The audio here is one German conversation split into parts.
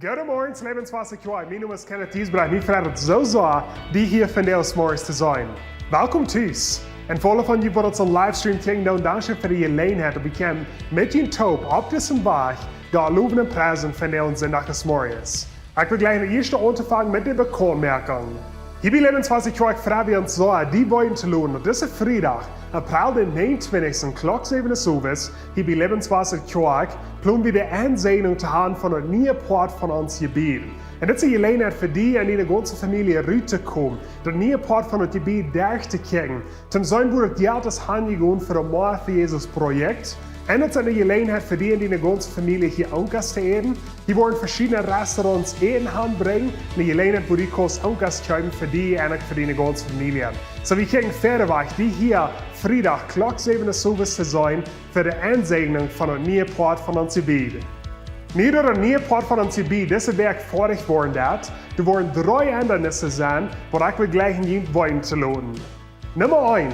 Goedemorgen, Lebenswasserquai. Mijn naam is Kenneth Diesbrecht. Mijn vreugde het zo zwaar die hier vandaag morgens te zijn. Welkom thuis. En volle van jullie wat ons livestream kijken, dan dank je voor de gelegenheid om bekend met je top op deze dag de lovende prijzen van de zondag des morgens. Ik wil gleich de eerste aanvangen met de bekendmerking. Hier bij Lebenswasserquai vragen we ons zo die wollen te lohnen op deze vrijdag, april de 29. klok 7 uur, hier bij Lebenswasserquai, plannen we de aanzeiging te hebben van het nieuwe poort van ons gebied. En dit is een gelegenheid voor die en die ganze familie eruit te komen, de nieuwe poort van het gebied daar te kijken. Ten zijn wordt het geld is handgegaan voor een Moord voor Jezus project. En het is een gelegenheid voor die en die ganze familie hier aankas te eten. Hier worden verschillende restaurants eten aanbrengen. Een gelegenheid voor die kost aankas krijgen voor die en voor die ganze familie. So we kijken verder weg, die hier vrijdag klok 7 uur te zijn voor de aanzeiging van het nieuwe poort van ons gebied. Niet door een nieuwe poort van ons gebied deze werk fertig worden dat, er worden 3 hindernissen zijn, waar ik wil gleich in jullie wollen te laten. Nummer 1.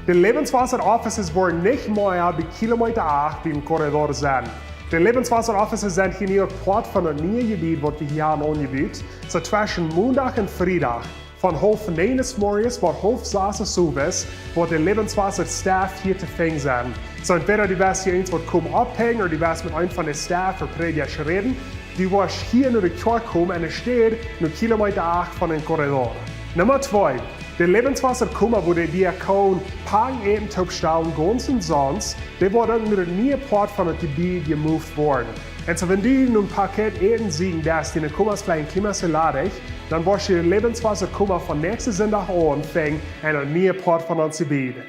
De Lebenswasser-offices worden niet meer bij kilometer 8 bij een corridor zijn. De Lebenswasser-offices zijn hier het poort van het nieuwe gebied wat we hier aan aangebied. So tussen maandag en vrijdag. Van half 9 's morgens tot half 6 uur wordt de Lebenswasser-staff hier te vinden zijn. So entweder die was hier eens wat komen ophangen, of die was met een van de staff of predjes reden. Die was hier naar de kerk komen en er staat nu kilometer 8 van een corridor. Nummer 2. De Lebenswasser-kummer wo de diakon Pagen eten opstellen, ganz und sonst, die worden naar de nieuwe poort van het gebied gemoved worden. Und so wenn du ein Paket Eden siegen darfst, die kommst vielleicht klimatisch, dann brauchst du Lebenswasser kommen von nächsten Sonntag an fängt ein neuer Port von uns zu bieten.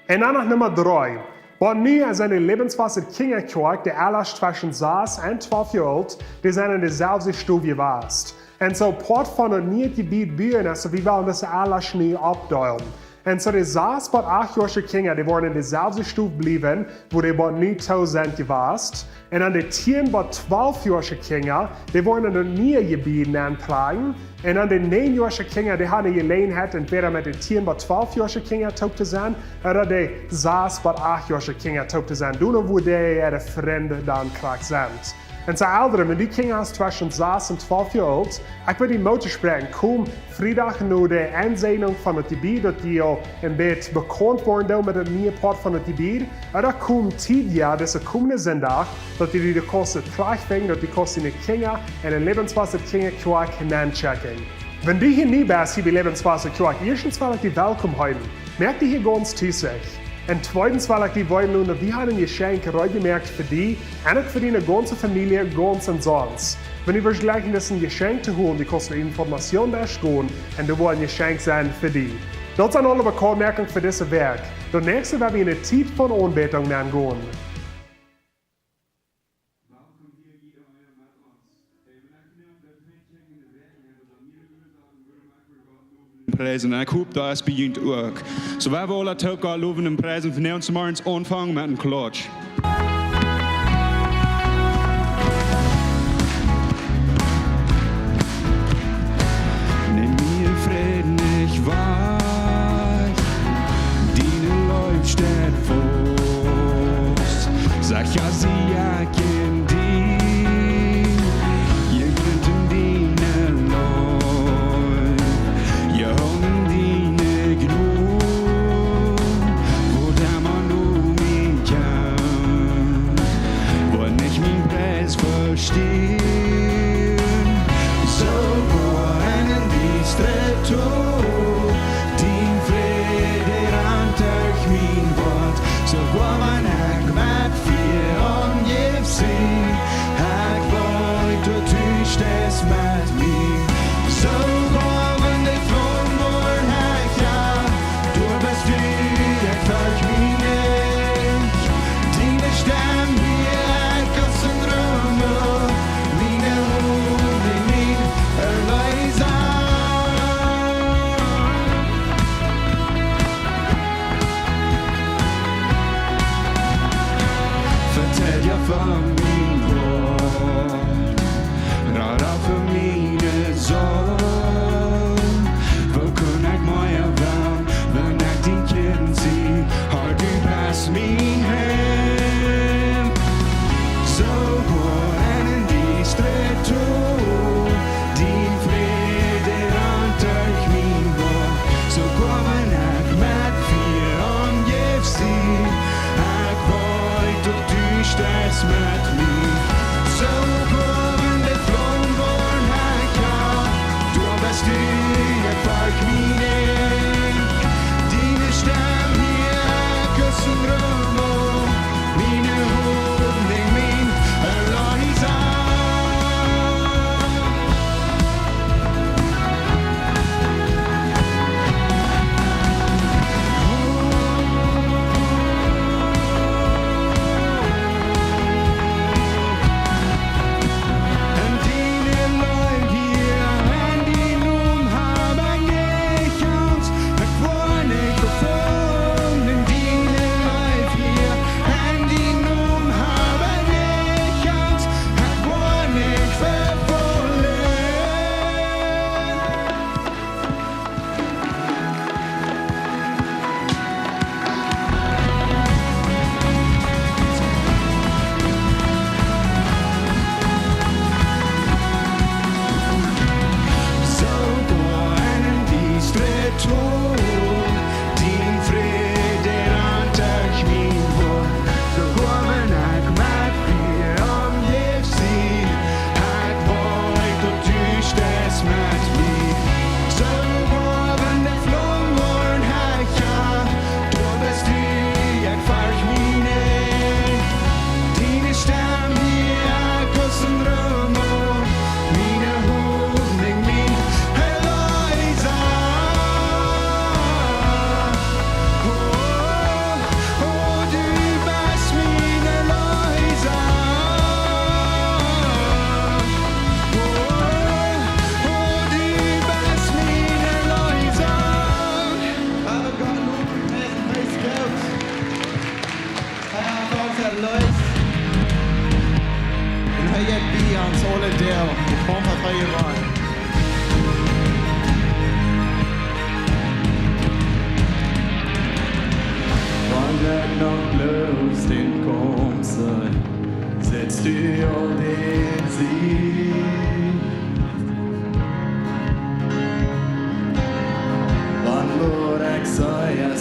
Und dann noch Nummer 3. Aber nu als eine Lebenswasser Kinderkirche, der alle zwischen 6 und 12 Jahre alt, die sind in derselben Stufe warst. Und so Port von einem neuen Gebiet bühren, also wir wollen das alle schnell abdeilen. Und so die 6 bis 8-jährige Kinder, die wollen in derselben Stufe bleiben, wo die bei nie 1000 gewast. Und dann die 10 bis 12-jährige Kinder, die wollen in den neuen Gebieten antragen. Und dann die 9-jährige Kinder, die haben die Gelegenheit, entweder mit den 10 bis 12-jährigen Kindern taub zu sein, oder die 6 bis 8-jährigen Kinder taub zu sein. Du noch, wo die ihre Freunde dann krank sind. Und so älter, wenn die Kinder zwischen 6 und 12 Jahre alt, ich würde die Mutter sprechen, komm Freitag nach der Ansehnung von dem Gebiet, dass die ein bisschen bekannt worden mit dem neuen Part von dem Gebiet, oder komm Tidja, das ist kommende Sonntag, dass die Kosten gleich wegen, dass die Kosten die Kinder und den Lebenswasser Kinderkirche hineinchecken. Wenn du hier nie bist, hier bei Lebenswasser Kirche, erstens will ich dich willkommen heißen. Merk dich hier ganz tüßig. Und zweitens will ich die wollen, wir haben ein Geschenk gemerkt für die und auch für die ganze Familie, ganz und sonst. Wenn ihr vergleichen, das ein Geschenk zu holen, die kostet Informationen da stehen und das wird ein Geschenk sein für die. Das sind alle Bekanntmerkungen für dieses Werk. Das nächste werden wir in eine Zeit von Anbetung gehen. Prijzen en ik hoop dat het begint ook. Zo we hebben al het ook al over een prijzen van ons morgens aanvangen met een klotsch. Neem mir Frieden nicht wahr, die läuft steht fast. Sag ja sie ja kennt die, ihr könnt in die genug, wo der man um mich kann.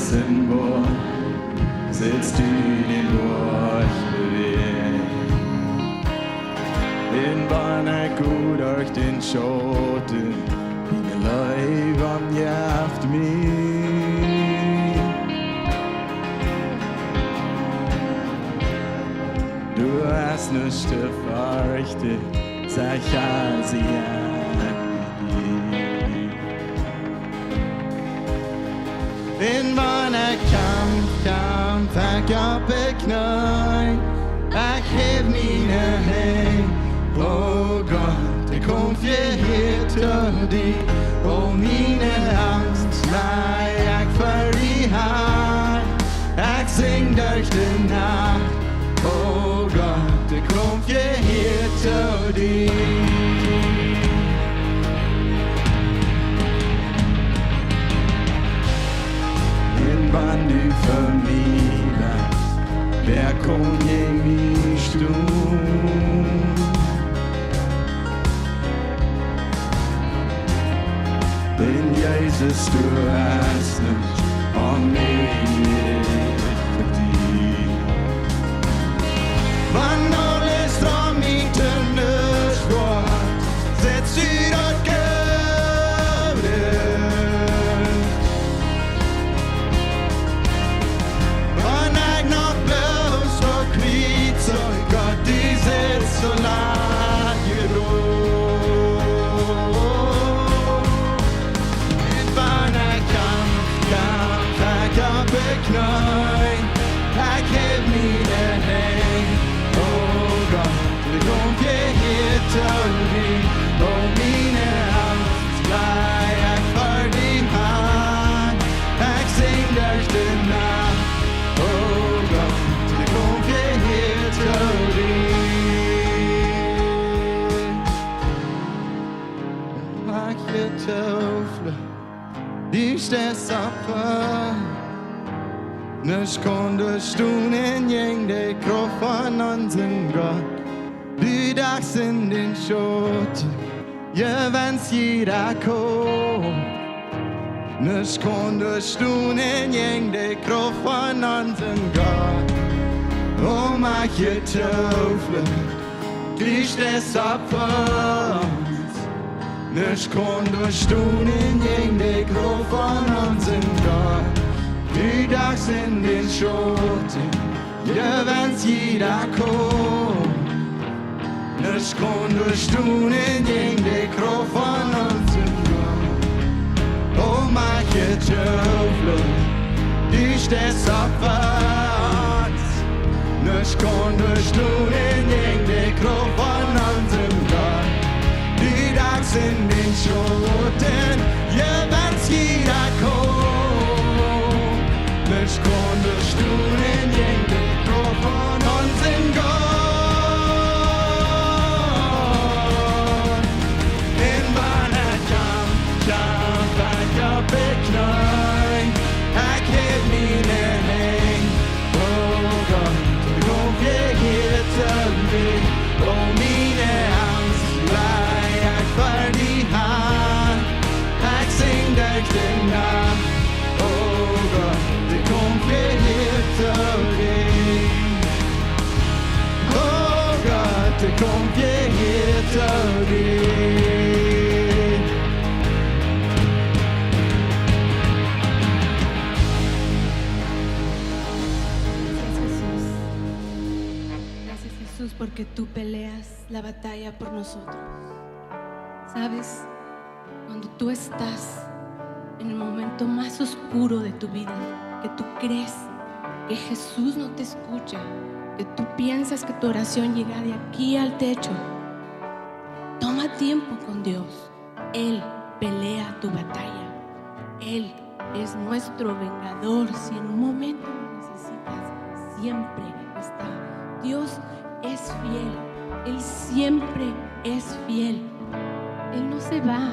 wissen, wo sitzt du den durchbewegt. In Wanne gut durch den Schoten, die Leib am Jaft mich. Du hast nicht verrichtet, sag sie in meiner Kampf, ich hab beknallt, ich heb meine Hände. Oh Gott, ich komm hier zu dir, oh meine Angst, nein, ich verliere, ich sing durch die Nacht. Oh Gott, ich komm hier zu dir. Wann du für mich wärst, wer kann gegen mich tun? Denn Jesus, du hast nicht an mich verdient. Wann alles an mich nicht war, setzt du dort so nah in meiner Kampf, ich hab beknallt, ich heb meine Hände. Oh Gott, ich komm hier zu dir, oh meine Angst, bleib ich für die Hand, ich sing durch die Nacht. Oh Gott, ich komm hier zu dir. Ist es aber nicht konntest du in jede Kraft von unserem Gott. Du dachst in den Schutt, ja wenn's jeder kommt. Nicht konntest du in jede Kraft von unserem Gott. Oh mach ihr Teufel, ist es aber nicht konntest du in jede Kraft von unserem Gott. Du dachst in den Schutt, ja wenn's jeder kommt. Nicht konntest du in jede Kraft von unserem Gott. Oh mach ihr Teufel, du stehst abwärts. Nicht konntest du in jede Kraft von unserem Gott. Du dachst in den Schoten, ja wenn's jeder kommt. Nicht konntest du in jede Kraft von unserem Gott. In meiner Kampf, ich hab beknallt, ich heb meine Hände. Oh Gott, komm hier zu mir, oh meine Angst, bleib ich für die Hand, ich sing durch den Nacht. Oh Gott, komm hier zu dir. Oh Gott, komm hier zu dir. Gracias Jesús porque tú peleas la batalla por nosotros. Sabes, cuando tú estás en el momento más oscuro de tu vida, que tú crees que Jesús no te escucha, que tú piensas que tu oración llega de aquí al techo, toma tiempo con Dios. Él pelea tu batalla. Él es nuestro vengador. Si en un momento lo necesitas, siempre está. Dios es fiel. Él siempre es fiel. Él no se va,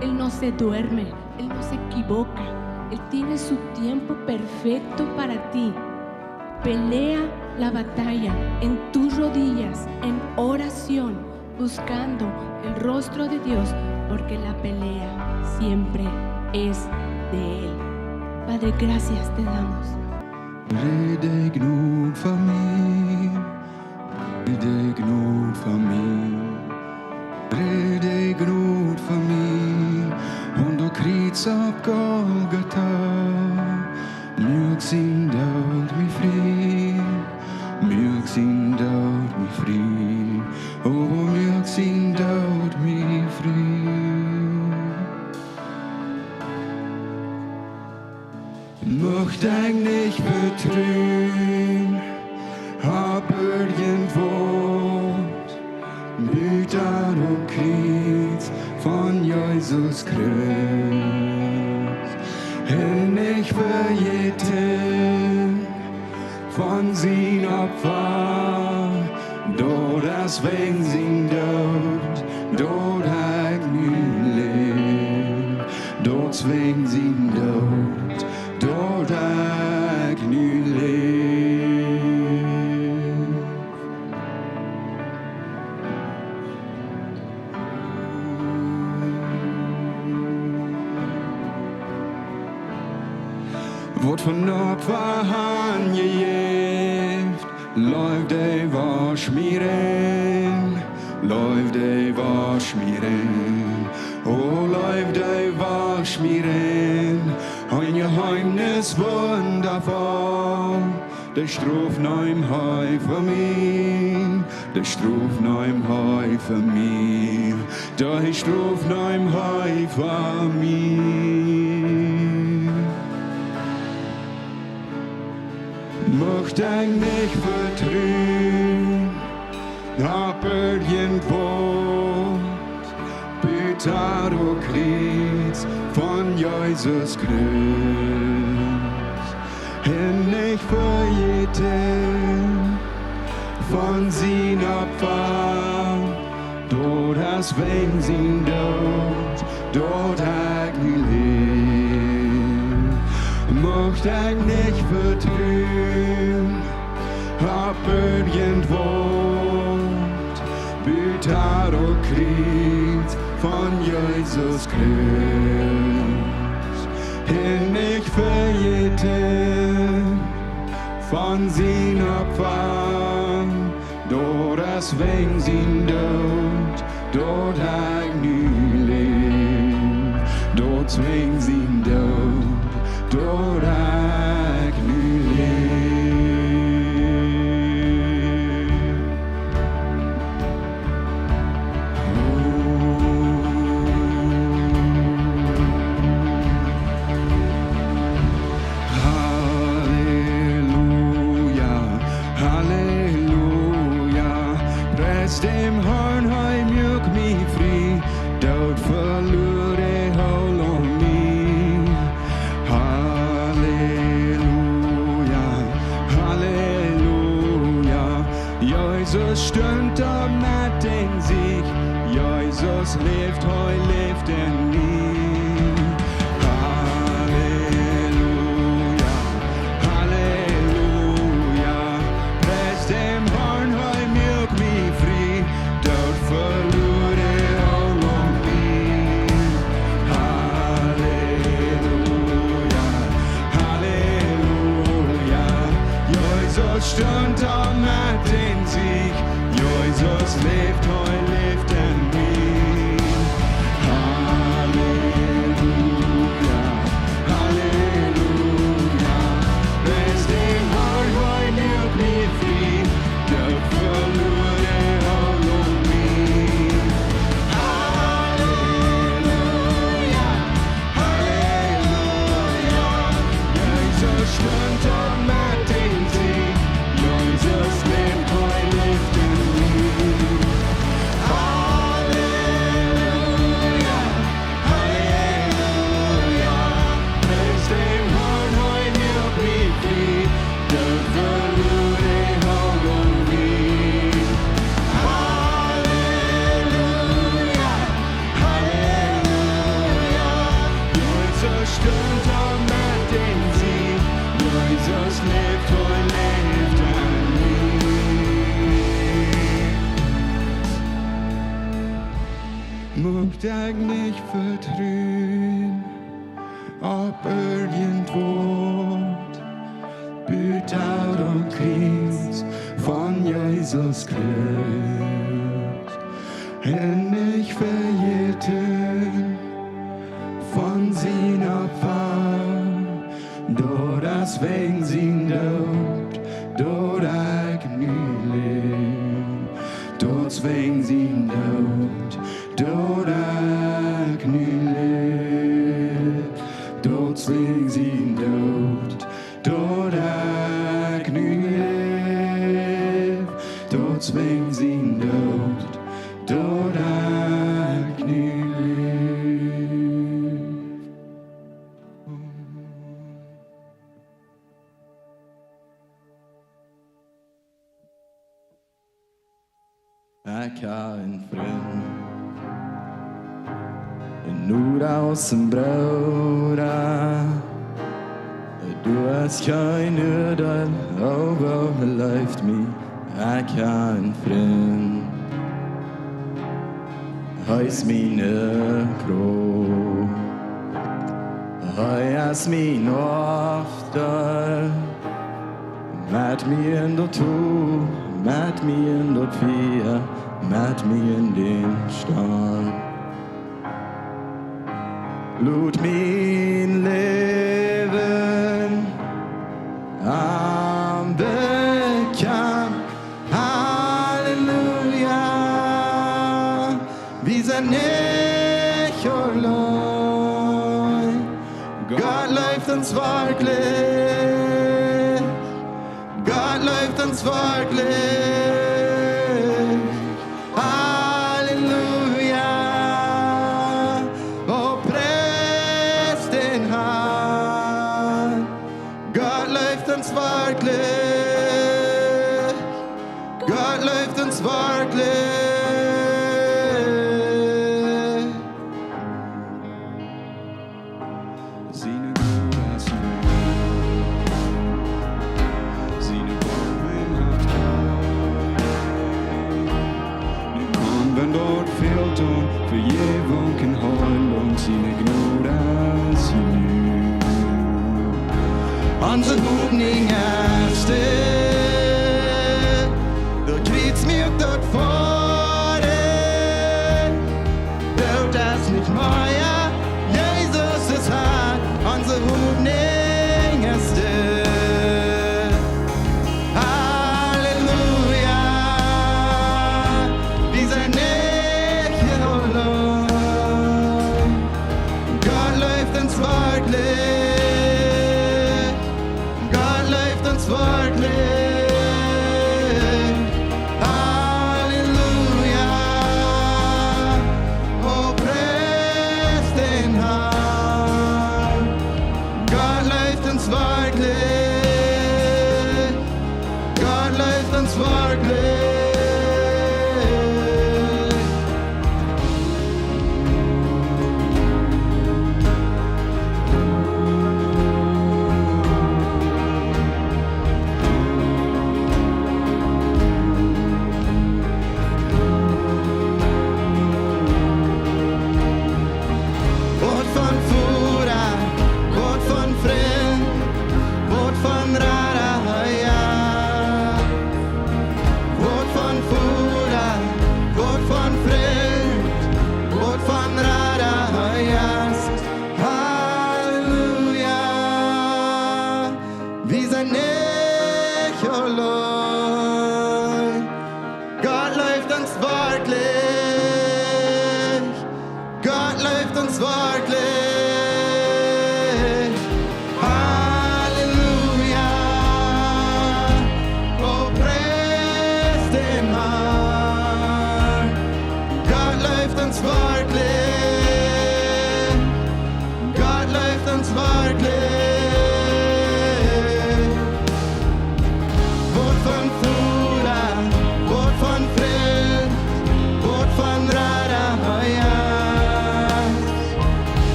Él no se duerme, Él no se equivoca. Él tiene su tiempo perfecto para ti. Pelea la batalla en tus rodillas, en oración, buscando el rostro de Dios, porque la pelea siempre es de Él. Padre, Padre, gracias te damos. Rede genug für mich, rede genug für mich, rede genug für mich. Und du kriegst auf Golgatha, mög sin dort mich fri, mög sin dort mich fri, oh mög sin dort mich fri. Möcht ich nicht betrügen, hab irgendwo Bilder und Kreuz von Jesus Kreuz. Und ich verjeten von sin Opfer, dort deswegen sin dort, dort ich nie leb, dort zwing sin dort. Dort ich nu leef. Wordt van Opfer aangegeven, läuft de was mir in, läuft de was mir in, oh läuft de was mir in. Ein Geheimnis wundervoll, der Struf neim Heu für mich, der Struf neim Heu für mich, der Struf neim Heu für mich. Möcht ich nicht vertrügen, hab irgendwo Peter du Kreuz von Jesus Kreuz. Und ich verjeten von sin Opfer, dort deswegen sin dort, dort ich nie leb. Möcht ich nicht vertrügen, hab irgendwo Peter du Kreuz von Jesus Kreuz. Und ich verjeten von sin Opfer, dort deswegen sin dort, dort ich nie leb, dort zwing sin dort, dort ich nie leb. Dem Herrn heim mög mich fri, dort verlöre hol um mich. Halleluja, Halleluja, Jesus stöhnt am Natt in sich, Jesus lebt, heu lebt in mir. Halleluja, Halleluja, preis dem Herrn heim mög mich fri, dort verlöre all um mich. Halleluja, Halleluja, Jesus stöhnt am Natt in sich, Jesus lebt, heu lebt in mir. Halleluja, Halleluja, preis dem Herrn heim mög mich fri, dort verlöre all um mich. Halleluja, Halleluja, Jesus stöhnt am Natt in sich, Jesus lebt, heu lebt in mir. Halleluja, Halleluja, preis dem Herrn heim mög mich fri, dort verlöre all um mich. Halleluja, Halleluja, Jesus stöhnt am Natt in sich, Jesus lebt, heu lebt an mir. Mögt ich nicht vertrühen, ob irgendwo Jesus Christ. Endlich verjährten von seiner Pfarr, do das wegen sin död, do der Gnüling, do's wegen sin död, do der Gnüling, do's wegen sin död, do der Gnüling, do's wegen sin död, do der Gnüling. Ik har en vriend, en nu aus dem Bruder. Du hast keine Ödel, overleeft me. Ik har en vriend, hij is mijn kroon. Hij is mijn ofter, met me in de toe. Met me in dat vier, met me in den storm. Loot mijn leven aan bekend. Halleluja, we zijn niet alleen. God leeft ons werkelijk. God leeft ons werkelijk. Halleluja, oh prijs den Herrn. God leeft ons werkelijk. God leeft ons werkelijk. Sine goda sine, sine barmen haft nu kan dort fehlt und für Vergebung Heilung sine goda sine. Onze hoopning erste, door kriets mir dort vor dir. Dort das nicht mehr, Jesus ist hart. Onze hoopning erste. Halleluja, wir sind nicht hier allein. Gott läuft ins Waldlicht. God leeft ons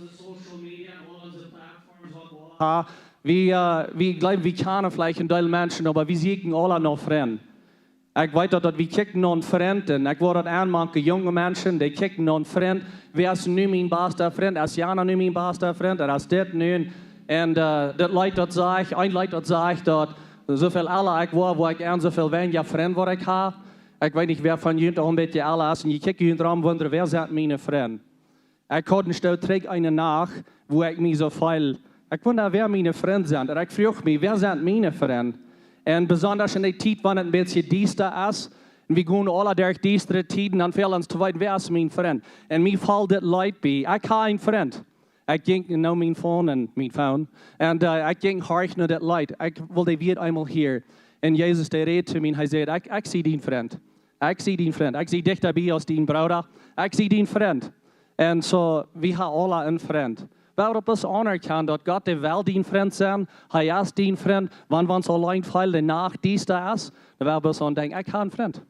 unsere Social Media, all unsere Plattformen, wir glauben, wir kennen vielleicht ein Teil Menschen, aber wir sehen alle noch Freunde. Ich weiß, dass wir kicken noch einen Freund, und ich werde an manche junge Menschen, die kicken noch einen Freund. Wer ist nicht mein bester Freund? Ist Jana nicht mein bester Freund? Er ist das nicht. Und das Leute, das sagt, ein Leute, das sagt, dass so viel alle ich war, wo ich eher so viel weniger Freunde war ich habe. Ich weiß nicht, wer von Ihnen auch ein bisschen alle ist, und ich kicke ihn dran, wundere, wer sind meine Freunde? Ich konnte nicht trägt eine nach, wo ich mich so viel, ich wundere, wer meine Freunde sind. Und ich frage mich, wer sind meine Freunde? Und besonders in der Zeit, wenn es ein bisschen düster ist, und wir gehen alle durch düstere Zeiten, dann fehlen uns zu weit, wer ist mein Freund? Und mir fällt das Leid bei. Ich habe einen Freund. Ich ging noch mein Phone und mein Phone. Und ich ging horch nach das Leid. Ich will die wird einmal hier. Und Jesus, der redet zu mir, er sagt, ich sehe deinen Freund. Ich sehe deinen Freund. Ich sehe dich dabei als dein Bruder. Ich sehe deinen Freund. Und so, wir haben alle einen Freund. Weil wir es anerkennen, dass Gott der Welt dein Freund sein, er ist dein Freund. Wenn wir uns allein fallen, danach dies da ist, dann werden wir so denken, ich habe einen Freund.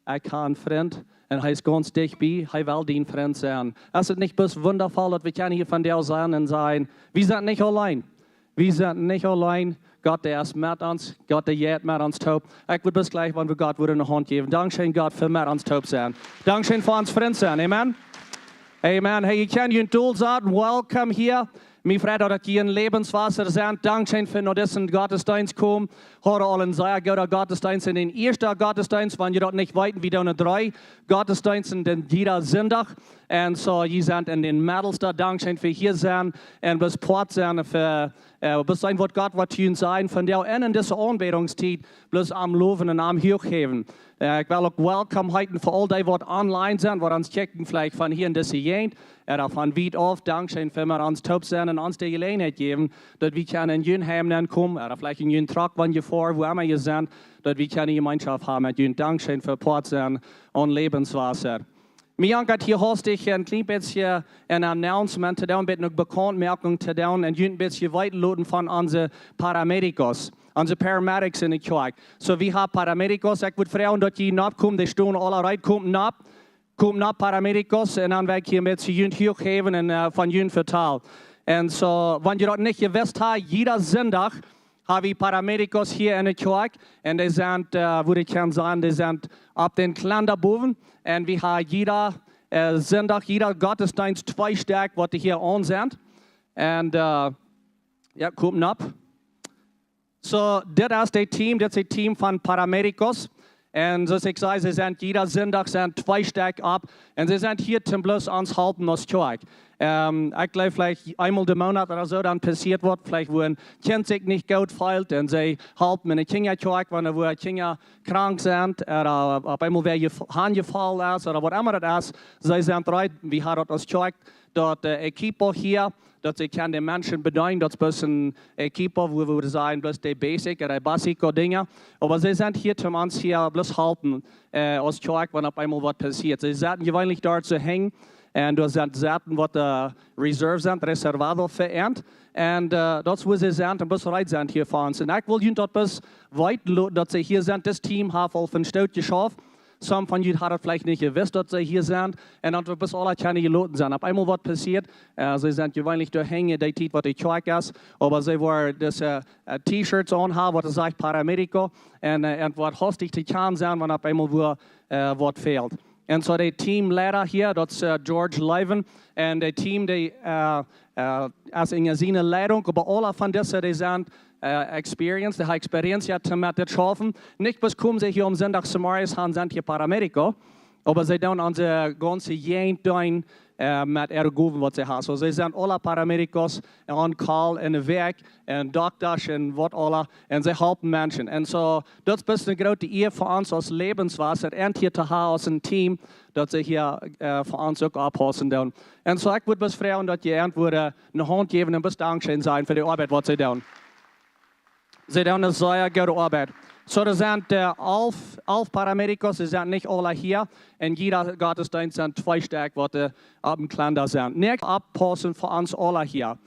Ich habe einen Freund. Und er ist ganz dicht bei, er will dein Freund sein. Es ist nicht bloß wundervoll, dass wir hier von dir sein und sein, wir sind nicht allein. Wir sind nicht allein. Gott, der ist mit uns. Gott, der geht mit uns taub. Ich würde bis gleich, wenn wir Gott eine Hand geben. Dankeschön, Gott, für mit uns taub sein. Dankeschön für uns Freund sein. Amen. Amen. Hey, ich kann Ihnen toll sagen, welcome hier. Mir freut, dass ihr ein Lebenswasser seid. Dankeschön für noch diesen Gottesdienst kommen. Heute allen sehr guter Gottesdienst in den ersten Gottesdienst, wenn ihr dort nicht weiten wie dann 3 Gottesdienste in jeder Sonntag. Und so, ihr seid in den Mittelstadt. Dankeschön für hier sein und bis Port sein für bis sein, was Gott wird tun sein von der in dieser Anbetungszeit bloß am Loben und am Hochheben. Ich will auch willkommen heißen für all die, die online sind, die uns checken, vielleicht von hier in dieser Gegend, oder von weit auf. Dankeschön für uns taub sein und uns die Gelegenheit geben, dass wir können in jeden Heim kommen, oder vielleicht in jeden Truck, wenn ihr vor, wo immer ihr seid, dass wir eine Gemeinschaft haben mit ihnen. Dankeschön für Port sein und Lebenswasser. Mir hat hier host ich ein klein bisschen ein Announcement zu tun, ein bisschen Bekanntmerkung zu tun, und ein bisschen weiterloten von unseren Paramedicos. Unsere Paramedics in der Kirche. So, wir haben Paramedicos. Ich würde fragen, dass die nachkommen, die stehen alle rein, kommen nach Paramedicos, und dann werde ich hier mit Jünd hochheben und von Jünd verteilen. Und so, wenn ihr das nicht gewusst habt, jeder Sonntag haben wir Paramedicos hier in der Kirche, und die sind, würde ich gerne sagen, die sind ab den Klanderboven, und wir haben jeder Sonntag, jeder Gottesdienst 2 Stück, was die hier an sind. Und ja, kommen ab. So, das ist das Team von Paramedicos. Und so ich sage, sie sind jeder Sonntag sind 2 Stück ab. Und sie sind hier zum bloß uns halten als Kirche. Ich glaube, vielleicht einmal im Monat oder so dann passiert wird, vielleicht wo ein Kind sich nicht gut fühlt und sie halten in der Kinderkirche, wenn wo Kinder krank sind oder auf einmal wer angefallen ist oder was immer das ist. Sie sind bereit, wir haben das Kirche, dort Equipo hier, dass sie kann den Menschen bedeuten, das ist ein Equipo, wo wir sagen, bloß die Basic oder Basico Dinge. Aber sie sind hier, um uns hier bloß halten, als Kirche, wenn auf einmal was passiert. Sie sind gewöhnlich dort zu hängen. Und da sind Sachen, was Reserve sind, Reservado verändert. Und das, wo sie sind, und bis bereit sind hier für uns. Und ich will Ihnen dort bis weit, dass sie hier sind. Das Team hat auf den Stadt geschafft. Some von Ihnen haben vielleicht nicht gewusst, dass sie hier sind. Und dann bis alle keine Leute sind. Auf einmal was passiert. Sie sind gewöhnlich durch Hänge, die Zeit, was die Kirche ist. Aber sie wollen das T-Shirts anhaben, was sagt Paramedico. Und was hostig zu kann sein, wenn auf einmal was fehlt. Und so der Teamleiter hier, das ist George Leiven, und der Team, die ist in seiner Leitung, aber alle von diesen, die sind Experience, die haben Experience mit dem Schaffen. Nicht bis kommen sie hier am Sonntag zum Morgen, sind hier Paramedico, aber sie tun unsere ganze Jagd tun mit Ergoven, was sie haben. So, sie sind alle Paramedicos on call in der Weg, und Doktors und was alle, und sie helfen Menschen. Und so, das ist eine große Ehre für uns als Lebenswasser, und hier zu haben als ein Team, dass sie hier für uns auch abpassen. Und so, ich würde bis fragen, dass ihr irgendwo eine Hand geben und bis Dankeschön sein für die Arbeit, was sie tun. Sie tun eine sehr gute Arbeit. So, das sind 11 Paramedicos, sie sind nicht alle hier. Und jeder Gottesdienst sind 2 Stück, die ab dem Klander sind. Nicht abpassen für uns alle hier.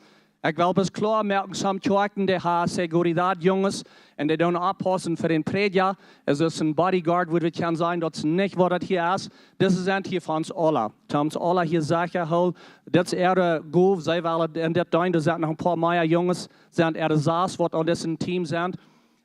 Ik wil best klar merken, some kerken, die hebben seguridad jongens, en die doen oppassen voor een predja. Es ist een bodyguard, wo wir können sein, dat is niet wat het hier is. Das ist hier von uns alle. Uns alle hier zeggen, hol, dat is ihre Gove, zij willen in dit doen, er zijn nog een paar meer jongens, zijn ihre Saas, wat aan diesem Team sind.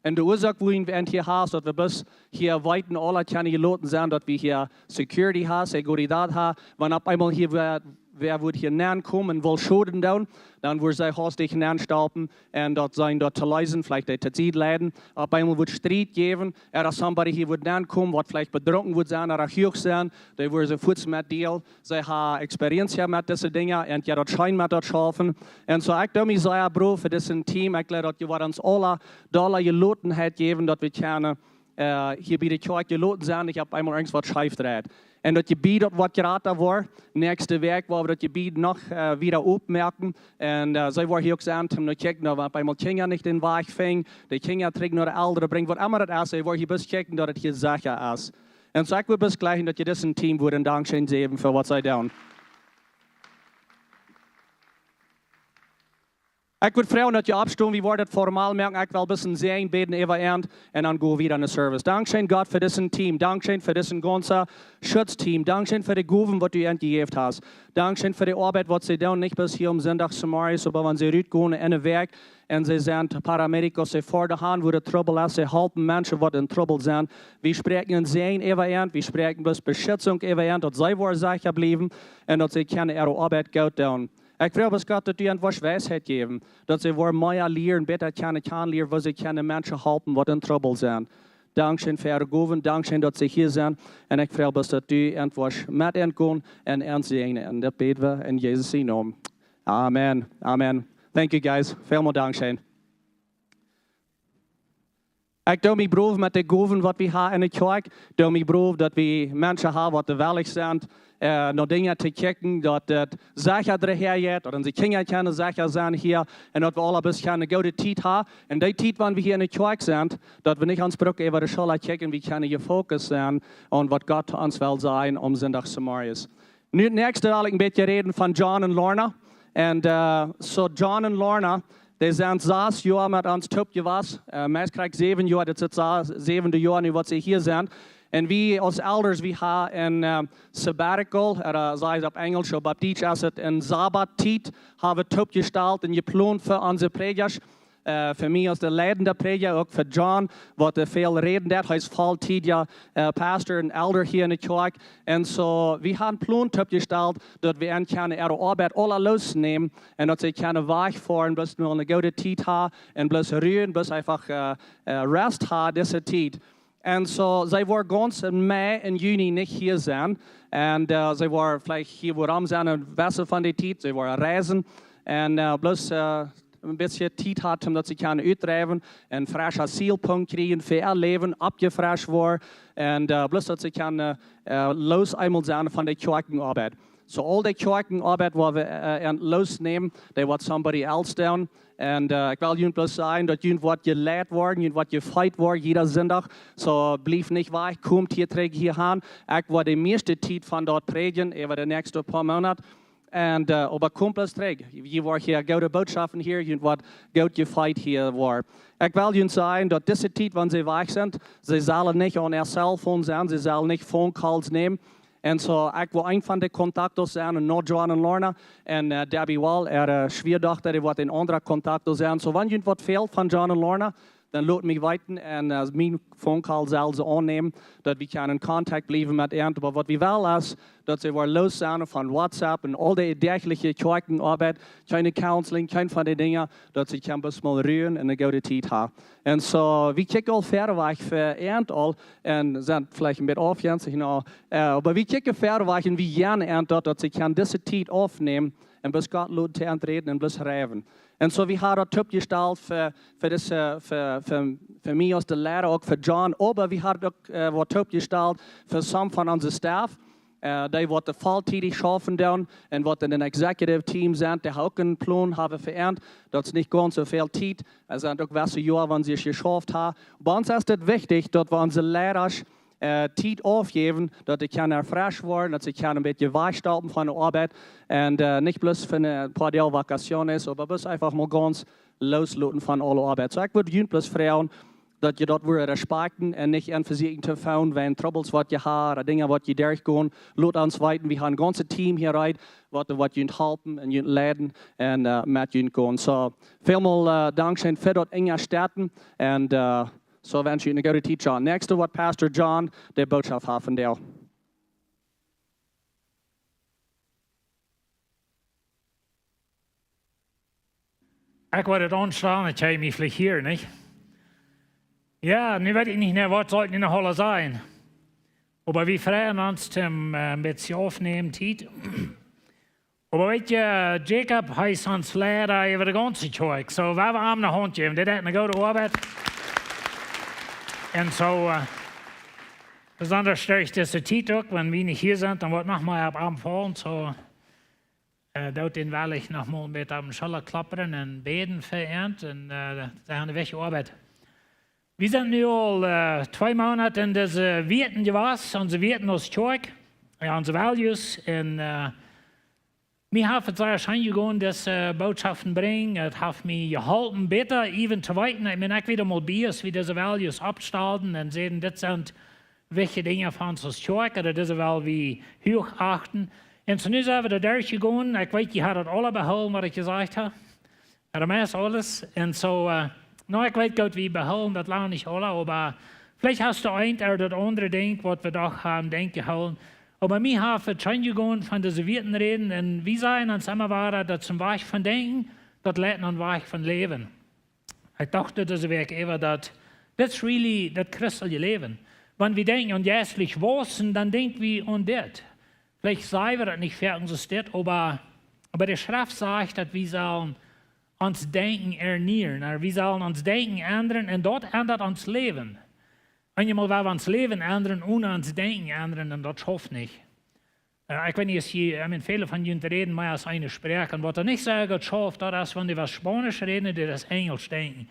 En de oorzaak waarom we hier hebben, dat we best hier weiten alle kunnen geloten zijn, dat we hier security hebben, seguridad hebben. Wanneer op eenmaal hier wer wird hier näher kommen und will Schulden down, dann wird sie hastig näherstolpen und dort sein, dort zu leisen, vielleicht die Zeit leiden. Auf einmal wird Streit geben, somebody hier wird näher kommen, was vielleicht betrunken wird sein oder hoch sein, die wird sie futz mit Deal, sie haben Experience mit diesen Dingen und ja, dort scheint mit dort schaffen. Und so, ich mich sehr froh für diesen Team, ich glaube, dass wir uns alle Dollar Gelotenheit geben, dass wir können hier bei der Kirche geloten sein, ich habe einmal irgendwas schief gedreht. En dat gebied dat wat geraten wordt, nächste week waar we dat gebied nog wieder opmerken. En zij worden hier ook zijn om te kijken, dat bij Kinderen niet in weg ving, de Kinderen terug naar de ouderen brengt, wat immer dat is, zij worden hier best kijken dat het hier zeker is. En zo ik wil best gleichen dat je dit team wordt en dankzij geven voor wat zij doen. Ik wil vragen dat je opstoot, wie wordt het formaal merken, ik wil een beetje zijn, beten even eind en dan gaan we weer aan de service. Dankzij God voor dit team, dankzij voor dit ganze Schutzteam, dankzij voor de goven wat u entgeeft hast, dankzij voor de arbeid wat ze doen, niet bis hier zondag Samaris, maar wanneer ze uitgaan in de werk en ze zijn paramedicus, ze voor de hand waar de trouble is, ze helpen mensen wat in trouble zijn. We spreken in zijn even eind, we spreken bis beschützung even eind, dat zij worden zeker blijven en dat ze kunnen ihre arbeid goed doen. Ik vraag ons God dat u een wijsheid geven, dat ze voor meer leren, beter kunnen leren, wat ze kunnen mensen helpen wat in trouble zijn. Dankzij voor de goven, dankzij dat ze hier zijn. En ik vraag ons dat u een met hen kon en hen zegenen. En dat bidden we in Jezus' naam. Amen. Amen. Thank you guys. Veel meer dankzij. Ik doe mij proef met de goven wat we hebben in de kerk. Ik doe mij proef dat we mensen hebben wat de wellig zijn. Naar dingen te kijken dat het zeker erheen dat onze kinderen kunnen zeker zijn hier en dat we alle best een goede tijd hebben. En die tijd wanneer we hier in de kerk zijn, dat we niet ons broek even de school kijken, we kunnen je focus zijn op wat God ons wil zijn om zondag Samariërs. Nu het nächste wil ik een beetje reden van John en Lorna. En John en Lorna, die zijn 6 jaar met ons top geweest. Meest krijgt 7 jaar, dat is het 7e jaar nu wat ze hier zijn. En we als elders, we hebben een sabbatical, zei op Engels, op Deutsch is het een Sabbattijd, hebben we opgesteld en gepland voor onze predikers. Voor mij als de leidende prediker, ook voor John, wat veel reden heeft. Hij is voltijdig pastor en elder hier in de kerk. En zo, we hebben een plan opgesteld dat we een kunnen ihre arbeid alle losnemen en dat ze kunnen wegfahren, bis we een goede tijd hebben en bis ruhen, bis einfach rest hebben deze tijd. En zo, zij worden ganz in mei en juni niet hier zijn. En zij worden vielleicht hier waarom zijn een wissel van die tijd. Zij worden reizen. En bloos een beetje tijd had omdat ze kunnen uitdrijven. En fresh asielpunt krijgen, veel leven, opgefresht worden. En bloos dat ze kunnen los eenmaal zijn van de kerkenarbeid. So all die kerkenarbeid waar we losnemen, die wordt somebody else doen. En ik wil jullie plus zeggen dat jullie wat geleid worden, jullie wat gefeit worden, jeder zondag. So blijf niet weg, komt hier terug hier aan. Ik word de meeste tijd van dort predigen, over de nächste paar maanden. En aber kom plus terug. Je wordt hier goede boodschappen hier, jullie wordt goed gefeit hier worden. Ik wil jullie zeggen dat deze tijd, wanneer ze weg zijn, ze zullen niet aan haar cellphone zijn, ze zullen niet phone calls nemen. En zo, ik wil een van de contacten zijn, en nog John en Lorna. En Debbie wel, schwierdochter, die wordt een andere contacten zijn. Zo, wanneer je wat veel van John en Lorna, dan laat me weten en mijn phone call zal ze aannemen, dat we kunnen in contact blijven met hen. Maar wat we wel is, dat ze weer los zijn van WhatsApp en al die dergelijke kerkenarbeid, geen counseling, geen van die dingen, dat ze kan best mal ruhen en een goede tijd hebben. En zo, we kijken al verder weg voor eind al, en zijn vielleicht een beetje afjensig nou, maar we kijken verder weg en we gaan eind dat ze kan deze tijd afnemen en bis God laat te aantreden en bis rijven. En zo, we hebben dat opgesteld voor mij als de leider, ook voor John. Maar we hebben ook wat opgesteld voor some van onze staf. Die wat de voltijdig schaffen doen en wat in een executive team zijn, die ook een plan hebben veranderd. Dat is niet ganz zoveel tijd. Er zijn ook welke jaren wanneer ze het geschafft hebben. Bij ons is het wichtig dat we onze leiders Tijd aufgeben, dass ich kann erfrischt werden, dass ich kann ein bisschen weichstauben von der Arbeit und nicht bloß für ein paar Tage Vakation ist, aber bloß einfach mal ganz loslassen von aller Arbeit. So ich würde Ihnen bloß fragen, dass je dat weer respekten en niet in verzieken te fouten, wenn troubles wat je hebt, oder Dinge wat je durchgehen, laat ons weten, we gaan een ganze Team hieruit, wat je helpen en je leiden en met je gaan. So, vielmal dankzij voor dat enge starten en so wens je een goede tijd, John. Nächste wat Pastor John, de boodschap heeft van deel. Ik word het ontstaan, het jij mij vielleicht hier, niet? Ja, nu weet ik niet meer, wat sollten in der Halle sein. Aber wir freuen uns zum ein bisschen aufnehmen, Tiet. Aber weet je, Jacob heißt uns Lehrer über die ganze Zeug. So, wir haben eine Hand geben, die hat eine gute Arbeit. Und so, besonders stört das der Tiet auch, wenn wir nicht hier sind, dann wird nochmal ab Abend fahren. So, dort den will ich nochmal mit am Scholler klappern und beten verehrt. Und da haben wir welche Arbeit. Wir sind nu al 2 Monate in deze Wieeten geweest, onze Wieeten als Kerk, onze values. En mir hat es sehr schön gegangen, diese Botschaften bringen. Es hat mich geholfen, besser even zu weiten. Ich bin auch wieder mal bias, wie diese values abstalten und sehen, das sind welche Dinge von uns als Kerk, oder diese wel wie hochachten. Und so nu sind wir da durchgegangen. Ich weiß, ihr habt alle behalten, was ich gesagt habe. Aber meist alles. Und so, nou, ik weet goed wie behouden, dat lang niet alle, aber vielleicht hast du ein oder das andere Ding, was wir doch haben, gehouden. Aber mir haben wir schon gegangen von den Sowjeten reden, und wir sagen uns immer weiter, dass zum Weg von Denken, das lädt an Weg von Leben. Ich dachte, das wäre eben, das ist really das christliche Leben. Wenn wir denken an jährlich Wossen, dann denken wir an das. Vielleicht sagen wir das nicht für uns das, aber der Schrift sagt, dass wir sollen ons denken erneuern. Wir sollen ons denken ändern und dort ändert ons Leben. Einmal, wenn wir ons Leben ändern, ohne ons denken ändern, dann das schafft nicht. Ich weiß nicht, ich viele von Ihnen reden mehr als eine Sprache. Und was er nicht sagen, das schafft, das ist, wenn die was Spanisch reden, die das Englisch denken.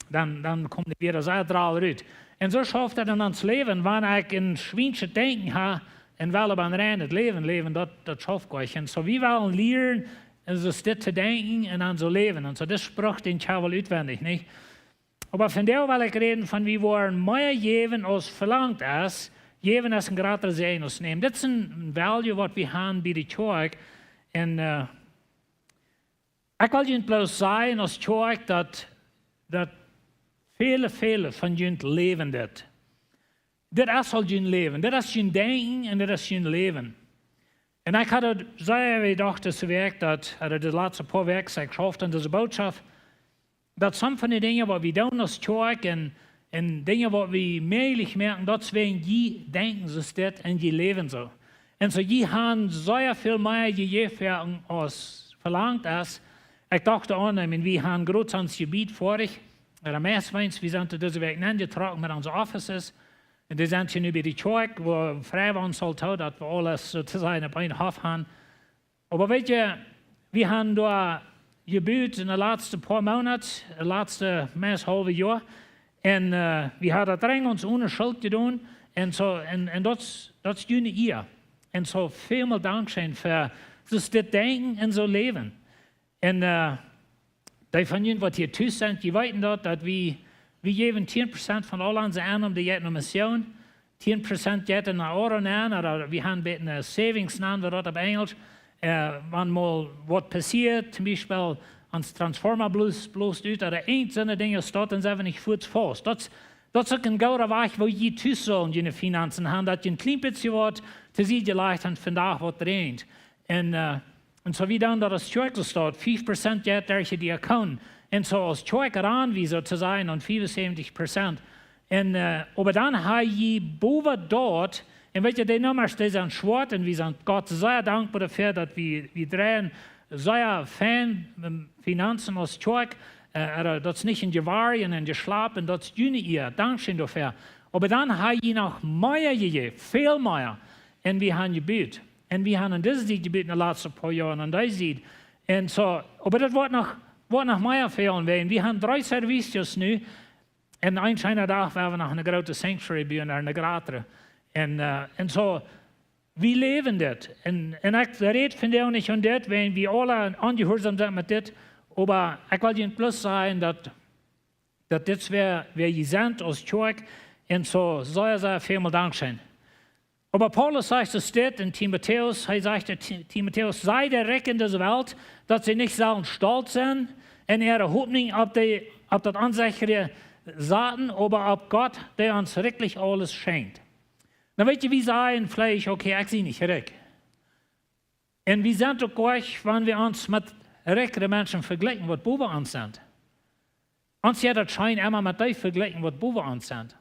Dann kommt die wieder sehr drauf raus. Und so schafft er dann ans Leben, wenn ich ein schweinsche Denken habe und will aber ein reines Leben, das schafft ich. Und so, wir wollen lernen, so dit te denken en aan zo leven. En zo, dat sprak den ik wel uitwendig, niet? Maar vandaag wil ik reden van wie worden meer geven als verlangt is, geven als een groter zijn als nemen. Dit is een value wat we hebben bij de kerk. En ik wil jullie bloos zeggen als kerk dat vele van jullie leven dit. Dit is al jullie leven. Dit is jullie denken en dit is jullie leven. En ik had het zeer gedacht, dat werk, dat de laatste paar weken ik schafft in deze boodschap, dat sommige van de dingen wat we doen als kerk en dingen wat we meelig merken, dat zijn je denken zo dit en je leven zo. En zo je hebben zeer veel meer gegeven als verlangt is. Ik dacht aan, we hebben groot ons gebied vorig, de meeste mensen, we zijn deze week ingetrokken met onze offices. En die zijn nu bij de kerk, waar vrij waren zal houden, dat we alles sozusagen op een hof hebben. Maar weet je, we hebben daar gebeurd in de laatste paar maanden, de laatste halve jaar. En we hadden het ring ons ohne schuld gedaan. En dat is jullie hier. En zo veel dankzij voor dus dit denken en zo leven. En die van jullie wat hier thuis zijn, die weten dat we geven 10% van al onze aannamen die naar mission. 10% gaat naar oren aan, oder we hebben een savings aan, we dat op Engels. Wanneer wat passiert, zum Beispiel ans Transformer bloß uit, oder einzelne dingen staat en zijn we niet voets vast. Dat is ook een gouden weg, waar je thuis zo in je finanzen hebben, dat je een klein beetje wat te zien je leicht en vandaag wat dreigt. En zo wie dan dat als kerk zo staat, 5% gaat daar je die account. En zo als kerk eraan wie zo te zijn, aan 75%. En aber dan heb je boven dat, en weet je, die nummers die zijn zwart, en we zijn God zeer dankbaar daarvoor dat we draaien zeer fijn finanzen als kerk. Dat is niet in gewaar en in geslapen, dat is jullie hier, dankzij daarvoor. Maar dan heb je nog meer gegeven, veel meer. En we hebben gebeurd. En we hebben deze tijd gebeurd in de laatste paar jaren, en deze tijd. En zo, maar dat wordt nog meer veel. We hebben 3 services nu. en een schijne dag waren we nog een grote sanctuary bij naar een grater. En zo, wie leven dit? En ik reed van jou niet aan dit, wenn we alle aangehoorzaam zijn met dit, maar ik wil je een plus zeggen dat dit weer je zendt als kerk, en zo zal je ze veel dank zijn. Aber Paulus sagt es steht in Timotheus, er sagt Timotheus, sei der Reck in dieser Welt, dass sie nicht sollen stolz sein in ihrer Hoffnung auf das unsichere Satan, aber auf Gott, der uns wirklich alles schenkt. Dan weet je, wie sagen vielleicht, okay, ich sehe nicht Reck. Und wir sind auch gleich, wenn wir uns mit reckeren Menschen vergleichen, was boven uns sind. Uns ja das Schein immer mit dir vergleichen, was boven uns sind.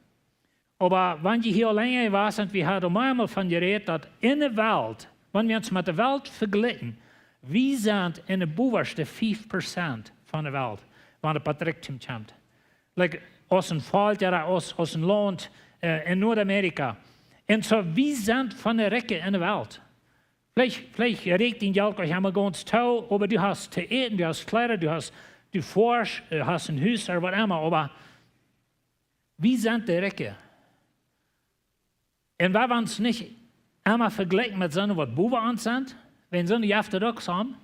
Aber wenn je hier länger war, und wir haben einmal von geredet, dass in der Welt, wenn wir uns mit der Welt vergleichen, wir sind in der bovenste 5% von der Welt, wenn es Patricktum kommt. Like aus dem Volk oder aus dem Land in Nordamerika. Und so, wir sind von der Recke in der Welt. Vielleicht regt ihn Geld euch einmal ganz toll, aber du hast zu essen, du hast Kleider, du forschst, hast ein Haus oder was immer, aber wir sind die Recke. Und wir uns nicht einmal vergleichen mit so, was boven uns sind, wenn so eine orthodox haben,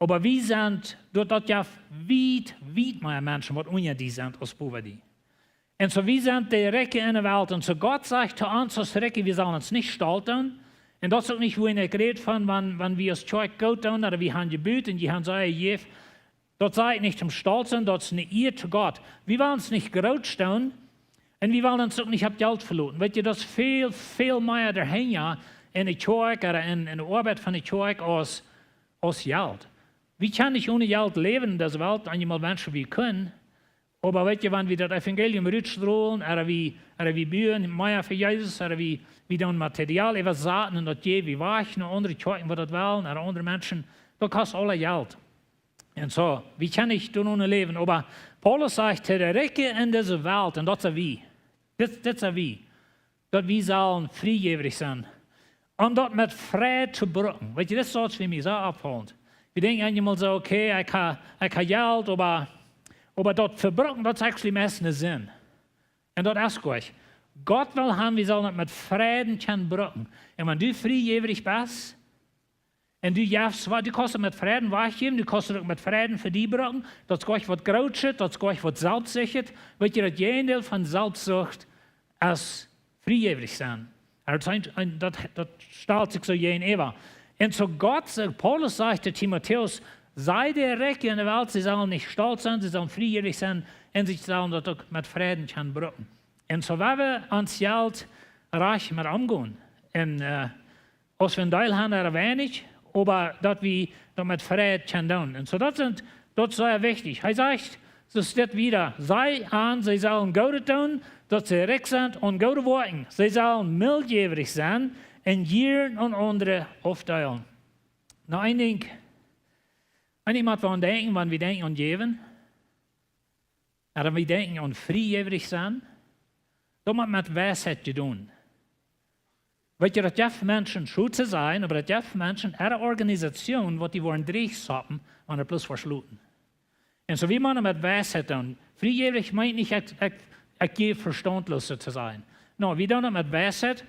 aber wir sind dort ja weit mehr Menschen, was unter die sind, als boven die. Und so, wir sind die Recke in der Welt. Und so, Gott sagt zu uns als Recke, wir sollen uns nicht stolz tun. Und das ist auch nicht, wo ich rede von, wenn wir als Kirche gut tun, oder wir haben Gebet und die haben so ein dort sei ich nicht zum Stolz sein, dort ist eine Ehe zu Gott. Wir wollen uns nicht groß tun. Und wir wollen uns auch nicht auf Geld verloren. Weet je, dat is veel meer daarheen ja, in de kerk oder in de Arbeit von der Kirche als Geld. Wir können nicht ohne Geld leben in dieser Welt, einmal Menschen wie können. Aber weet je, wenn wir das Evangelium rutschrollen, oder wir bühen mehr für Jesus, oder wir dann Material über Satan und das je, wie weichen und andere Kirchen, die das wollen, oder andere Menschen, das kostet alle Geld. Und so, wir können nicht ohne leben. Aber Paulus sagt, der Recke in dieser Welt, und das ist wie. Das ist wie. Dat wir sollen friejäwrig sein. Und das mit Frieden zu brücken. Weet je, das ist so für mich so abholend. Wir denken einmal so, okay, ich habe Geld, aber das verbrücken, das ist eigentlich meistens Sinn. Und das ist gut. Gott will haben, wir sollen mit Frieden können brücken. Und wenn du friejäwrig bist, und du kannst mit Frieden weggeben, du kannst auch mit Frieden für die brücken, das ist gleich was Grautsches, das ist gleich was Selbstsichert. Weet je, dat Teil von Selbstsucht als friejäwrig sein. Das stellt sich so jeden Eva. Und so Gott sagt, Paulus sagt zu Timotheus, sei der Recke in der Welt, sie sollen nicht stolz sein, sie sollen friejäwrig sein, und sie sollen das auch mit Frieden können brücken. Und so werden wir ans Geld reich mit umgehen. Und als wir einen Teil haben, er wenig, aber dass wir das mit Frieden können tun. Und so das ist sehr wichtig. Er sagt, so steht wieder, sei an, sie sollen Gutes tun, dass sie recht sind und gute Worte. Sie sollen mildjährig sein und jeden und andere aufteilen. Nou, ein Ding moet we aan denken, wenn wir denken an Geben, oder wir denken an friejährig sein, das hat mit Weisheit zu tun. Weet je, dat je mensen goed te zijn, maar dat je mensen eine Organisation, wat die worden dreigsappen, und er plus versloten. Und so wie man mit Weisheit tun. Friejährig meint nicht, ich gehe verstandlos zu sein. No, wir tun mit Weisheit,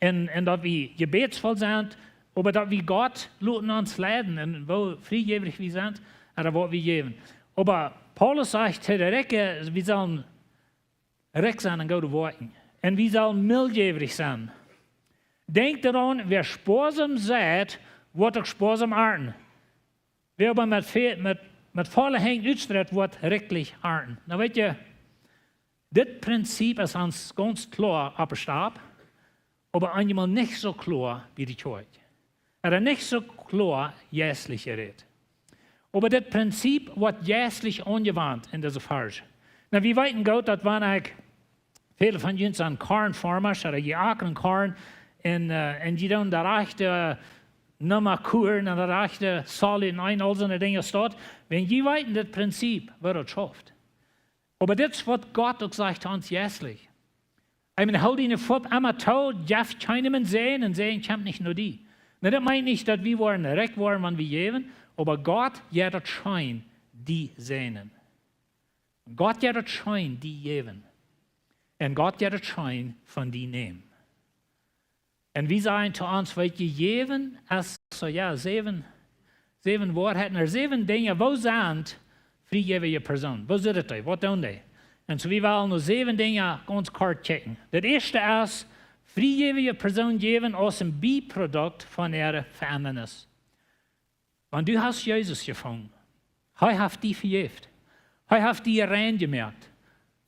und dass wir gebetsvoll sind, aber dass wir Gott luten uns leiden, und wo friejährig wir sind, oder wo wir geben. Aber Paulus sagt, der Recke, wir sollen recht sein und gute Worte. Und wir sollen mildjährig sein. Denk daran, wer sparsam seid, wird auch sparsam ernten. Wer aber mit voller Hängen uitstritt, wird rechtlich ernten. Nou weet je, dit Prinzip ist uns ganz klar abgestab, aber einmal nicht so klar wie die Kirche. Oder nicht so klar jährlich geredet. Aber das Prinzip wird jährlich angewandt in dieser Phase. Na, wir wissen gut, dass wenn ich viele von uns an Korn farmen, oder die Ackern Korn, und die dann der rechte Nummer Kuren und der rechte Solid und all so eine Dinge steht, wenn die weiten das Prinzip, wird es schafft. Aber das wird Gott auch sagt uns jährlich. Ich meine, halt ihn vor, einmal tot, darf keinem sehen und sehen kommt nicht nur die. Na, das meint nicht, dass wir wollen recht wollen, wenn wir geben, aber Gott ja das Schein, die sehnen. Gott ja das Schein, die geben. En Gott gaat het schijn van die nemen. En wie zijn te ons wat gegeven als so, ja, zeven waarheden, er 7 dingen. Wo zijn vrijgevige personen? Wo zitten die? Wat doen die? En zo, we willen nu 7 dingen ganz kort checken. Het eerste is, vrijgevige personen geven als een bijproduct van ihre verandernis. Want du hast Jezus gevonden. Hij heeft die vergeeft. Hij heeft die rein gemaakt.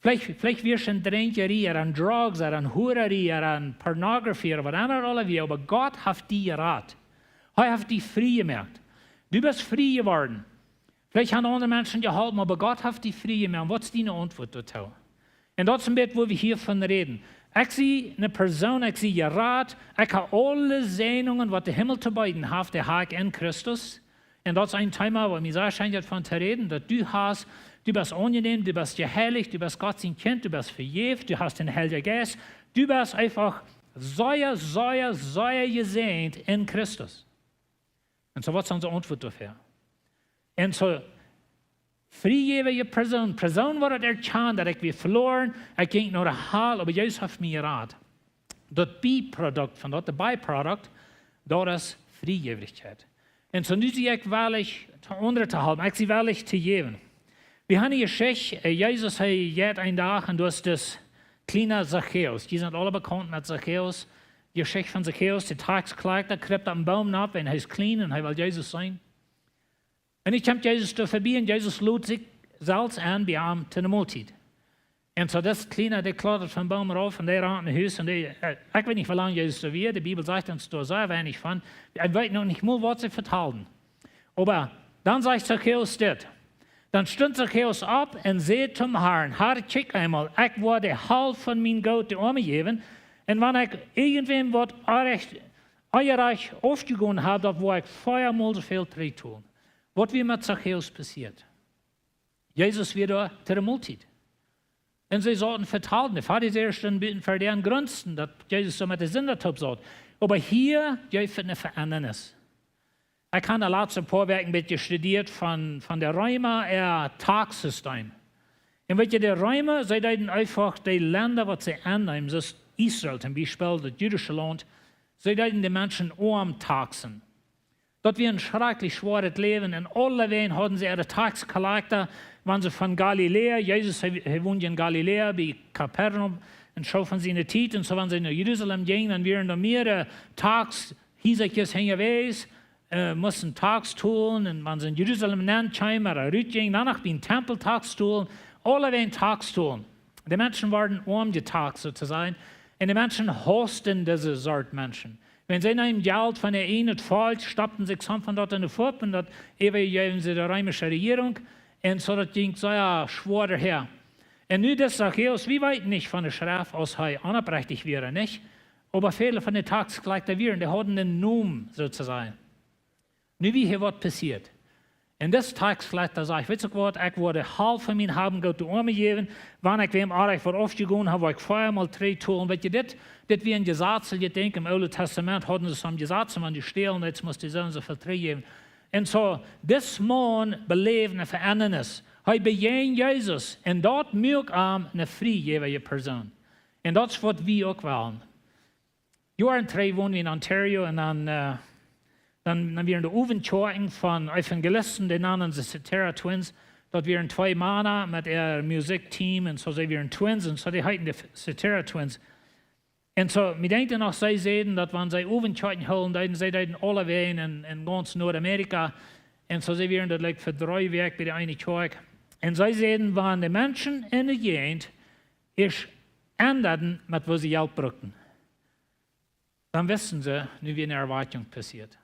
Vielleicht wirst du ein Trinkerie, an Drugs, an Hurerie, an Pornografie, oder was immer alle wie, aber Gott hat die gerat. Er hat die frei gemacht. Du bist frei geworden. Vielleicht haben andere Menschen geholfen, aber Gott hat die frei gemacht. Was ist deine Antwort dazu? Und das ist ein bisschen, wo wir hiervon reden. Ich sehe eine Person, ich sehe gerat, ich habe alle Segnungen, was der Himmel zu beiden hat, der hat in Christus. Und das ist ein Thema, wo mir sehr scheint davon zu reden, dass du hast. Du bist angenehm, du bist geheiligt, du bist Gott sein Kind, du bist vergeben, du hast den Heiligen Geist. Du bist einfach sehr gesegnet in Christus. Und so, was ist unsere Antwort dafür? Und so, vrijgevige Person wordt erkannt, dat ik weer verloren, ik ging naar de hel, aber Jesus heeft mij geraad. Dat bijproduct van dat, de byproduct, dat is Friejäwrichkeit. Und so, nu zie ik wellig te onder te houden, ik zie wellig te geven. Wir haben eine Geschichte, Jesus hat einen Tag und du hast das kleine Zacchaeus. Die sind alle bekannt mit Zacchaeus. Die Geschichte von Zacchaeus, der Taxkläger, kriegt am Baum ab und er ist klein und er will Jesus sein. Und ich komme Jesus da vorbei und Jesus lud sich selbst an bei ihm zu einer Mahlzeit. Und so das Kleine, der klettert vom Baum rauf und der rennt in Haus und ich weiß nicht, wie lange Jesus da wird. Die Bibel sagt uns da sehr wenig von. Ich weiß noch nicht mal, was sie vertalen. Aber dann sagt Zacchaeus das. Dann stund Zacchaeus ab und sagt zum Herrn, Herr, check einmal, ich werde halb von meinem Geld umgeben. Und wenn ich irgendwem was eureich aufgegeben habe, dann wo ich 4-mal so viel tun. Was wird mit Zacchaeus passiert? Jesus wird da zu der Multit. Und sie sollten vertalen, die Pharisäer standen für deren Grünsten, dass Jesus so mit der Sündertop sagt. Aber hier gibt es eine Verändernis. Ich habe ein letztes paar Wochen ein bisschen studiert von der Römer Tagssystem. Und wenn der Römer, sie deuten einfach die Länder, was sie annehmen, das ist Israel zum Beispiel, das jüdische Land, sie deuten die Menschen arm taxen. Das war ein schrecklich schweres Leben. Und alle Wegen hatten sie ihre Taxkollektor, wenn sie von Galiläa, Jesus wohnt in Galiläa, bei Kapernaum, und schauen sie in die Zeit, und so wenn sie nach Jerusalem gingen, dann wären da mehrere Tags, hiesig hängen gewesen, mussten Tags tun, und wenn sie in Jerusalem nennt, scheinbar rütting, danach bin Tempel Tags tun, alle werden Tags tun. Die Menschen waren umgetags sozusagen, und die Menschen hosten diese Sorte Menschen. Wenn sie einem Geld von der einen fällt, stoppten sie von dort in die Fupp, und das geben sie der römischen Regierung, und so das ging sehr schwer daher. Und nun das Zacchaeus, wir weit nicht von der Schrift aus, unabrechtlich wäre, nicht? Aber viele von den Taxkleidern wären, die hatten einen Namen sozusagen. Nu wie hier was passiert. En das Taxkleiter sagt, weet je wat, ik word half van mijn haben Geld umgegeben, wanneer ik wem aardig voor afgegaan heb, waar ik 4-mal 3 tun. Weet je, dit wie ein Gesetz, je denkt, im Alten Testament hatten sie some Gesetz, wenn die stehlen, jetzt muss die Sohn so viel 3 geben. Und so, das Mann belebt eine Verändernis. Er bejaht Jesus, und dort mögt eine vrijgevige Person. Und das ist, was wir auch wollen. Jahre 3 wohnen wir in Ontario, und dann wären die Uvenchoring von Evangelisten, die nannten sie Cetera Twins. Dort wären 2 Männer mit ihrem Musikteam, und so sie wären Twins, und so die heiten die Cetera Twins. Und so, wir denken noch, sie sehen, dass wenn sie Uvenchoring holen, dann sie alle Wegen in ganz Nordamerika, und so sie wären dort like, für 3 Wochen bei der einen Kirche. Und sie sehen, wenn die Menschen in der Gegend ist änderten, mit was sie Geld brauchten, dann wissen sie, wie eine Erwartung passiert.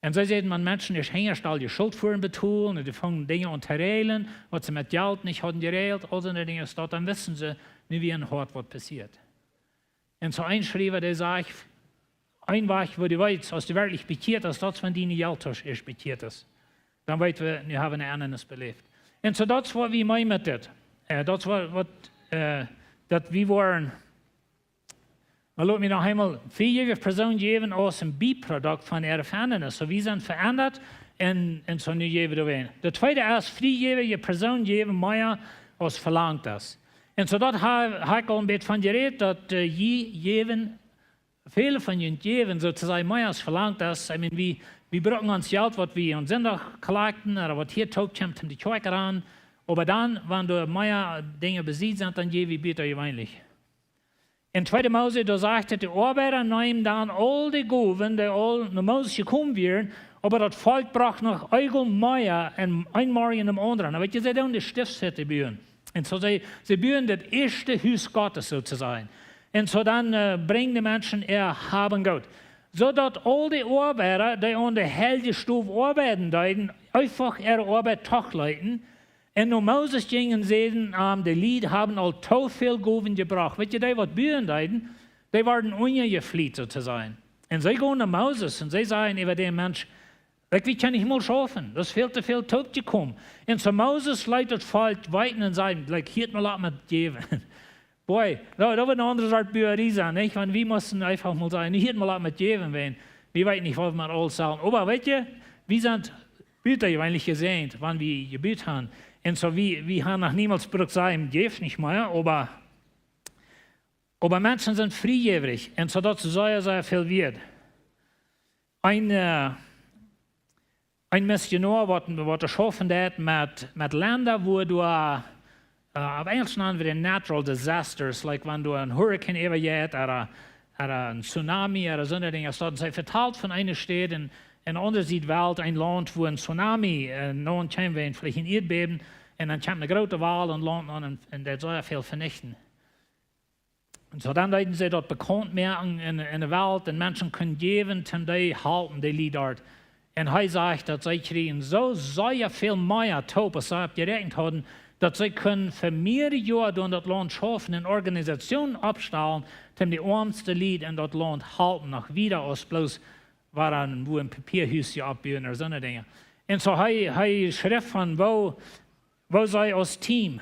Und sie sehen, wenn Menschen ist hergestellt, die Schuldfuhren betonen, und die fangen Dinge an zu regeln, was sie mit Geld nicht hatten geregelt, all so eine Dinge, dann wissen sie, wie ein Hort was passiert. Und so ein Schreiber, der sagt, ein Weg, wo du weißt, als du wirklich bekehrt hast, das, wenn deine Geld ist bekehrt ist, dann weißt du, wir haben eine Ernennis belebt. Und so das war, wie mein mit das. Das war, was, dass wir waren, maar laat me nog eenmaal 4 Personen geben als een bijproduct van ihre Verändernis. So, wir sind verändert und so nu geben wir ein. Der zweite ist, vrijgevige Personen geben mehr als verlangt das. En so dat heb ik al een beetje van gereed, dat viele von ihnen geven sozusagen mehr als verlangt ist. Ich meine, wir brauchen uns Geld, was wir am Sonntag kollekten, oder was hier taugt, kommt in die Kirche ran. Aber dann, wenn du mehr Dinge besitzt, dann geben wir bitte gewöhnlich. In 2. Mose, da sagt er, die Arbeiter nehmen dann all die Goven, die all nach Moses gekommen wären, aber das Volk braucht noch Eigel mehr und einmal in dem anderen. Aber sie dann die Stiftshütte bauen. Und so sie bauen das erste Haus Gottes sozusagen. Und so dann bringen die Menschen haben Gott. So dass all die Arbeiter, die an der helle Stufe arbeiten, einfach ihre Arbeit leiten. Und nur Moses ging und sehen, die Lied haben all so viel Goven gebracht. Weißt du, die, was bühen deuten, die waren ungefliehen sozusagen. Und sie gehen nach Moses und sie sagen über den Mensch, wie kann ich mal schaffen? Das ist viel zu viel tot gekommen. Und so Moses leitet Volk weiter und sagt, hier mal mit geben. Boy, da wird eine andere Art Bührerie sein, nicht? Und wir müssen einfach mal sagen, hier mal mit geben, wenn wir weit nicht, was wir alles sagen. Aber weißt du, wir sind Büter eigentlich gesehen, wann wir gebüht haben. Und so, wir haben noch niemals gesagt, sagen, gebt nicht mehr, aber Menschen sind friejäwrig. Und so, dass es sehr viel wird. Ein Missionar, was schaffen hat mit Ländern, wo du auf Englisch nennen wir natural disasters, like wenn du einen Hurricane übergeht oder ein Tsunami oder so eine Dinge, dann sei verteilt von einer Stadt in einer anderen Welt, ein Land, wo ein Tsunami noch kommt, vielleicht ein Erdbeben, und dann kommt eine große Wal und Land an und das soll ja viel vernichten. Und so dann werden sie dort bekannt merken in der Welt, und Menschen können geben, und die halten die Lied dort. Und er sagt, dass sie kriegen so sehr viel mehr Top, als sie gerechnet haben, dass sie können für mehrere Jahre durch das Land schaffen, eine Organisation abstellen, um die ärmste Lied in das Land halten, noch wieder als bloß waren, wo ein Papierhüschen abbauen oder so eine Dinge. Und so er schrift von, wo sei als Team,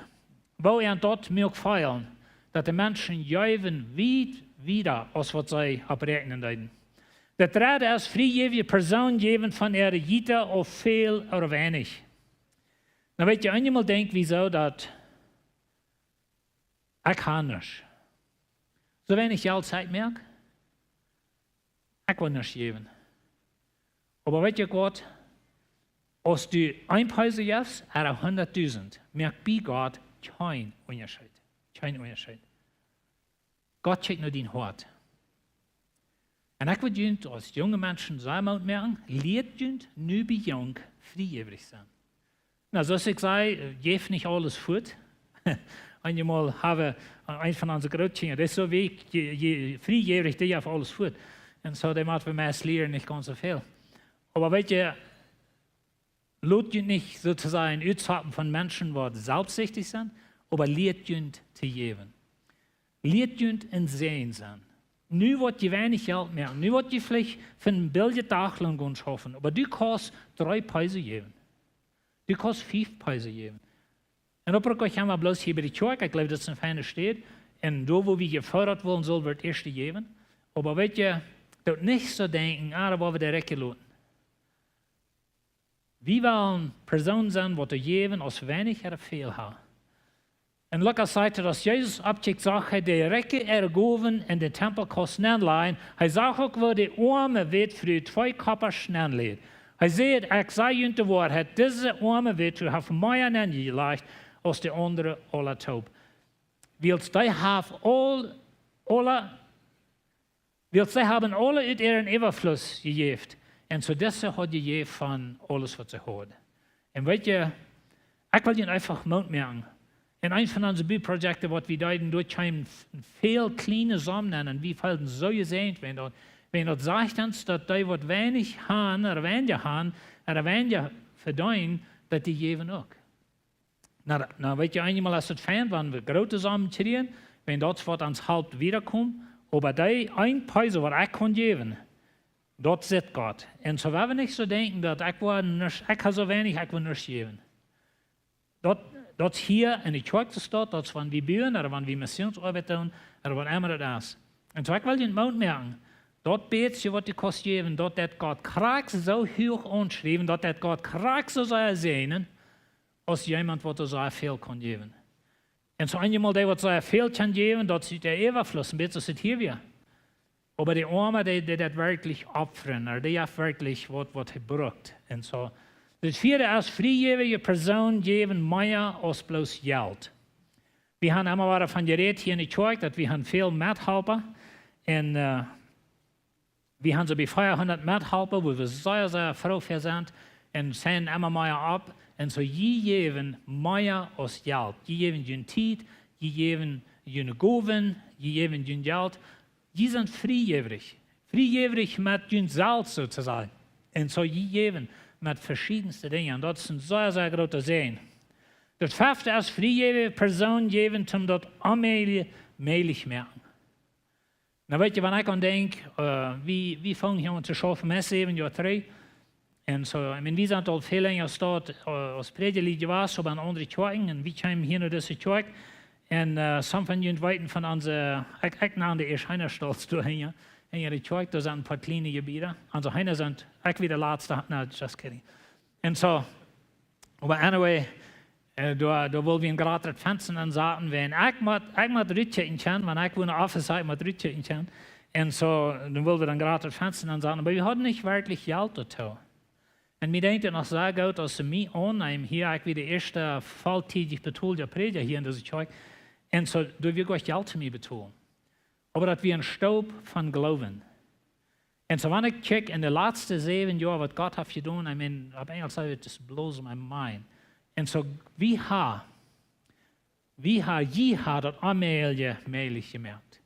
wo dort mög feiern, dass die Menschen jäuven wieder, als was sie abrechnen werden. Der dritte ist, friejäwige Personen geben von ihrer Jita auf viel oder wenig. Na, weet je, einmal denkt, wieso, dass ich kann nicht. So wenig Geld Zeit merke, ich will nicht geben. Aber weet je Gott, als du 1 Peise gibst, oder 100.000, merkt bei Gott kein Unterschied. Kein Unterschied. Gott checkt nur dein Hort. Und ich würde als junge Menschen sagen, merken, lehrt jünt nu bei jung friejäwrig sein. Na, zoals ik zei, geef niet alles goed. Einmal habe ein von unseren Großkindern, das ist so wie friejäwrig, die hat alles gut. Und so, der macht für mich lernen nicht ganz so viel. Aber weißt du, lohnt nicht sozusagen Utsagen von Menschen, die selbstsüchtig sind, aber lehrt zu geben. Lehrt in Sehen sein. Nu wird je wenig Geld mehr, nu wird je vielleicht für ein billiges Dachlohn schaffen, aber du kannst 3 Peise geben. Du kannst 5 Peise geben. Und ob ich haben wir bloß hier bei der Kirche, ich glaube, das ist ein feiner Stadt, und da, wo wir gefördert wollen, soll wird erst geben. Aber weißt du, dort nicht so denken, da wollen wir direkt loten. Wir wollen Personen sein, die geben, als wenig oder viel haben. Und Lukas sagt, dass Jesus abcheckt, sagt, der Recke ergoven in den Tempel kosten anleihen. Er sagt auch, wo der Arme wird für 2 Kopper schnell lädt. Er sagt, ich sage Ihnen die Wahrheit, diese Arme wird zu haben mehr angelegt, als die andere alle taub. Willst die haben alle uit ihren Überfluss gegeben. Und zu dieser hat gegeben von alles, was sie hat. Und weißt du, ich will Ihnen einfach Mut merken. In einem von unseren Bauprojekten, was wir da durchkommen, viel kleine Summen, und wir fallen so gesehen, wenn das sagt uns, dass die, was wenig haben, oder weniger haben, oder weniger verdienen, dass die geben auch. Na, weet je, einmal ist es fein, wenn wir große Summen kriegen, wenn das was ans Haupt wiederkommt, aber die 1 Peise, was ich kann geben, dort sitzt Gott. Und so werden wir nicht so denken, dass ich habe so wenig, ich will nicht geben. Dort hier in der Kirche steht, dort wenn wir bauen, oder wenn wir Missionsarbeit tun, oder was immer das ist. Und so ich will den Mund merken, dort betet ihr, was die Kost geben, dort hat Gott krass so hoch anschreiben, dort hat Gott krass so sehr sehnen, als jemand, der so viel kann geben. En zo einmal, die wat zo veel kan geven, dat ze der Überfluss, ein bisschen ist hier wir. Aber die Arme, die das wirklich opfern, oder die haben wirklich was er braucht. Und so. Das vierte als friejährige Person geben mehr als bloß Geld. Wir haben immer davon geredet hier in der Kirche, dass wir haben viel Mithelfer. Und wir haben so bei 400 Mithelfer, wo wir sehr, sehr froh für sind. Und sehen immer mehr ab. Und so, die geben mehr als Geld. Die geben ihre Zeit, die geben ihre Gaben, die geben ihr Geld. Die sind friejäwrig. Friejäwrig mit ihrem Salz sozusagen. Und so, die geben mit verschiedensten Dingen. Und das sind sehr, sehr große Sehen. Das fünfte ist friejährige Person geben, um das allmählich merken. Na, weet je, wanneer ik aan denk, wie fangen hier aan te schaffen met 7 jaar 3? En zo, we zijn al veel langer staat als prediger geweest, op een andere kerk, en we kwamen hier naar deze kerk. En some van jullie weten van onze, ik naar de Erscheinerstolz toe hier, in de kerk, daar zijn een paar kleine gebieden. Onze heine zijn, ik weer de laatste, no, just kidding. En zo, maar anyway, daar willen we een gratis venster aan zaten werden. Ik moet Rutje in Chen, want ik woon in Office, ik moet Rutje in Chen. En zo, dan wilden we een gratis venster aan zaten, maar we hadden niet wirklich Geld dazu. En mir denkt nog zo goed als ze mij aannemen hier, ik weer de eerste volltijdig betaalde prediger hier in deze kerk. En zo, door wir Gott Geld zu mir betalen. Aber dat wir ein Staub von Glauben. Und so, wenn ich check in den letzten 7 Jahren, was Gott hat getan, I mean, auf Englisch sage ich, das blows my mind. Und so, wie hat das allmählich gemerkt.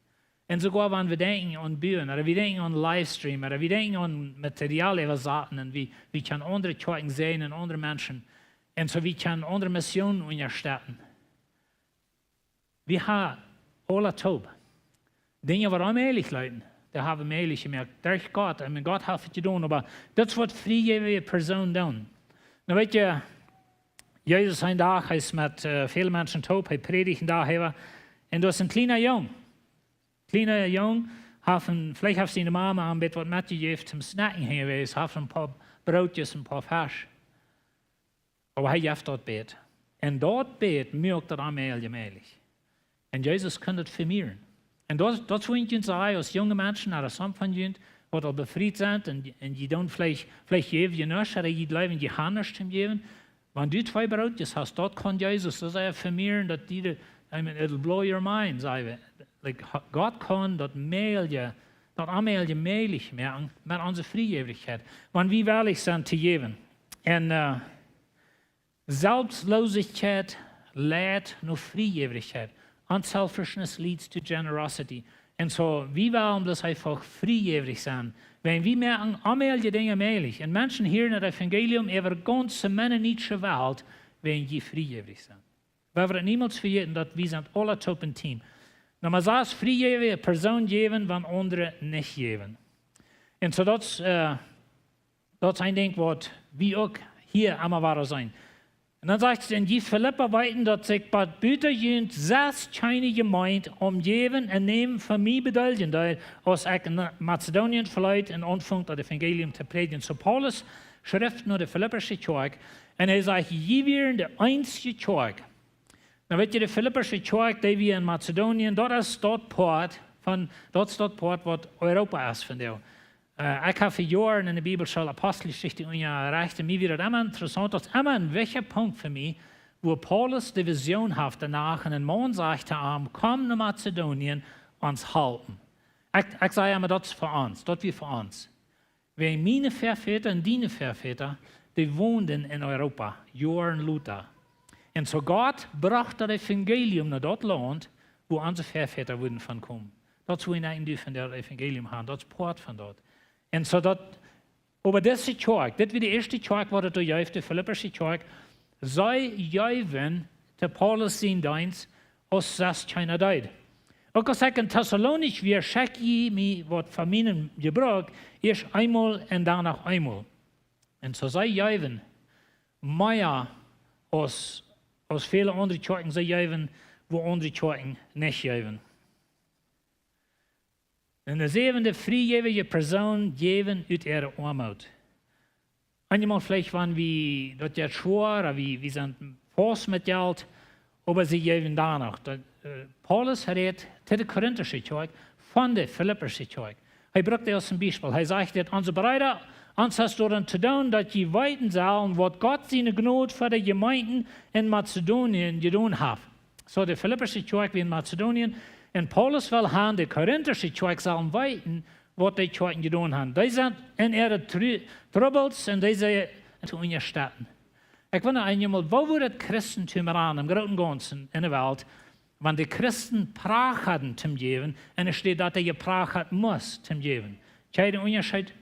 Und sogar, wenn wir denken an Bühnen, oder wir denken an Livestream, oder wir denken an Material über Sachen, und wir können andere Kirchen sehen und andere Menschen. Und so, wir können andere Missionen unterstützen. Wir haben alle Taub. Dinge, die allmählich leiden, da haben wir allmählich gemerkt. Durch Gott, I mean, Gott hat es getan, aber das wird friejährige Person tun. Na, weet je, Jesus ein Tag ist mit vielen Menschen taub, er predigt einen Tag, und du hast ein kleiner Jung. Kleiner Jung, vielleicht hat seine Mama ein bisschen was mitgegeben zum Snacken gewesen, hat ein paar Brotjes, ein paar Fisch. Aber er hat dort bet. Und dort bet merkt er allmählich. Und Jesus kann das vermehren. Und das wollen wir sagen, als junge Menschen, oder some von ihnen, die al befried sind, und die dann vielleicht geben je nicht, oder die bleiben die Hand zum geben. Wenn du 2 Brotjes hast, dort kann Jesus das vermehren, dass die, I mean, it'll blow your mind, sagen wir. Like, Gott kann das allmählich merken, mit unserer Friejäwrichkeit. Wenn wir ehrlich sind zu geben. Und Selbstlosigkeit lädt nur Friejäwrichkeit. Unselfishness leads to generosity. Und so, wir wollen das einfach friejäwrig sein. Wenn wir merken, allmähliche Dinge allmählich, und Menschen hören das Evangelium über die ganze menschliche Welt, wenn wir friejäwrig sind. Wir werden niemals vergessen, dass wir sind alle top im Team. Na, man sagt, friejährige Person geben, wenn andere nicht geben. Und so, das ist ein Ding, was wir auch hier einmal wahr sein. Und dann sagt es, in die Philipper weiten, dass sich bei Büterjünd 6 keine Gemeinde umgeben und nehmen von mir bedeuten, da aus in Mazedonien vielleicht in Anfang das Evangelium zu predigen. So Paulus schrift nur der Philippische Kirche und er sagt, je wären der einzige Kirche. Na, weet je, die Philippische Kirche, die wir in Mazedonien, das ist das Port, was Europa ist von der. Ich habe für Jahre in der Bibelschule Apostelgeschichte erreicht und mir wird immer interessant, dass immer ein welcher Punkt für mich, wo Paulus die Vision hat danach und ein Mann sagte, komm nach Mazedonien uns halten. Ich sage immer, das ist für uns, das wird für uns. Wenn meine Vorväter und deine Vorväter, die wohnten in Europa, Jahren Luther. Und so Gott brachte das Evangelium nach dort Land, wo unsere Vorväter würden von kommen. Das ist, wo wir eigentlich von der Evangelium haben, das ist Port von dort. Und so dat, aber diese Kirche, das wird die erste Kirche, die da jäuft, die Philippische Kirche, sei jäuven, der Paulus sein Dienst, aus das keiner deut. Auch als ich in Thessalonich, wir schicken mir, was von ihnen gebraucht, erst einmal und danach einmal. Und so sei jäuven, mehr als viele andere Kirchen, sei jäuven, wo andere Kirchen nicht jäuven. En de 7e friejährige Person geben uit ihre Armut. Einmal vielleicht waren wir dort ja schwer, oder wir sind fast mit Geld, aber sie geben danach. Paulus redet zu der Korinthische Kirche von der Philippische Kirche. Er bringt das zum Beispiel. Er sagt, dass unsere Brüder uns hast daran zu tun, dass sie weiten sollen, was Gott seine Gnade für die Gemeinden in Mazedonien getan hat. So die Philippische Kirche wie in Mazedonien. Und Paulus will haben, die Korinthische Kirche sollen weiten, was die Kirchen getan haben. Die sind in ihre Troubles und die sind in ihren Städten. Ich wundere einmal, wo wird das Christentum ran, im Großen und Ganzen in der Welt, wenn die Christen Prag hatten zum Geben, und es steht, dass er Prag hat muss zum Geben. Kann der Unterschied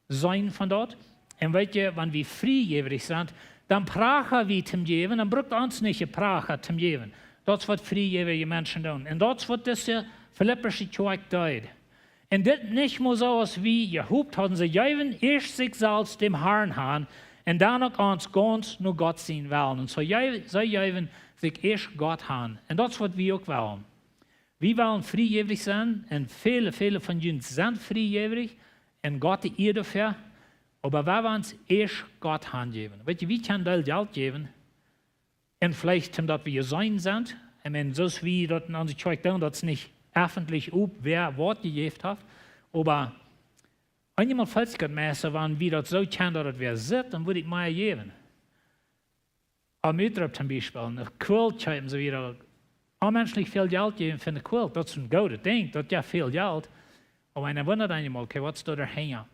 sein von dort? Und wenn wir friejäwrig sind, dann prachen wir zum Geben, dann braucht uns nicht Prag zum Geben. Das ist was friejährige Menschen tun. Und das ist was diese Philippische Kirche tut. Und das nicht nur so, als wie gehupt haben, sie geben erst sich selbst dem Herrn haben, und dann auch uns ganz nur Gott sehen wollen. Und so sie geben sich erst Gott haben. Und das ist was wir auch wollen. Wir wollen friejäwrig sein, und viele von uns sind friejäwrig, und Gott die ihr dafür. Aber wir wollen uns erst Gott haben geben. Weißt du, wir können das Geld geben, und vielleicht, dass wir sein sind, ich meine, so wie das in unserer Kirche tun, dass es nicht öffentlich wer Wort gegeben hat, aber einmal Falschgeldmesser, wenn wir das so kennen, dass wir sind, dann würde ich mehr geben. Am Utrecht zum Beispiel, eine Quilt haben sie wieder unmenschlich viel Geld geben für eine Quilt. Das ist ein gutes Ding, das ist ja viel Geld. Aber einer wundert einmal, okay, was ist da dahinter?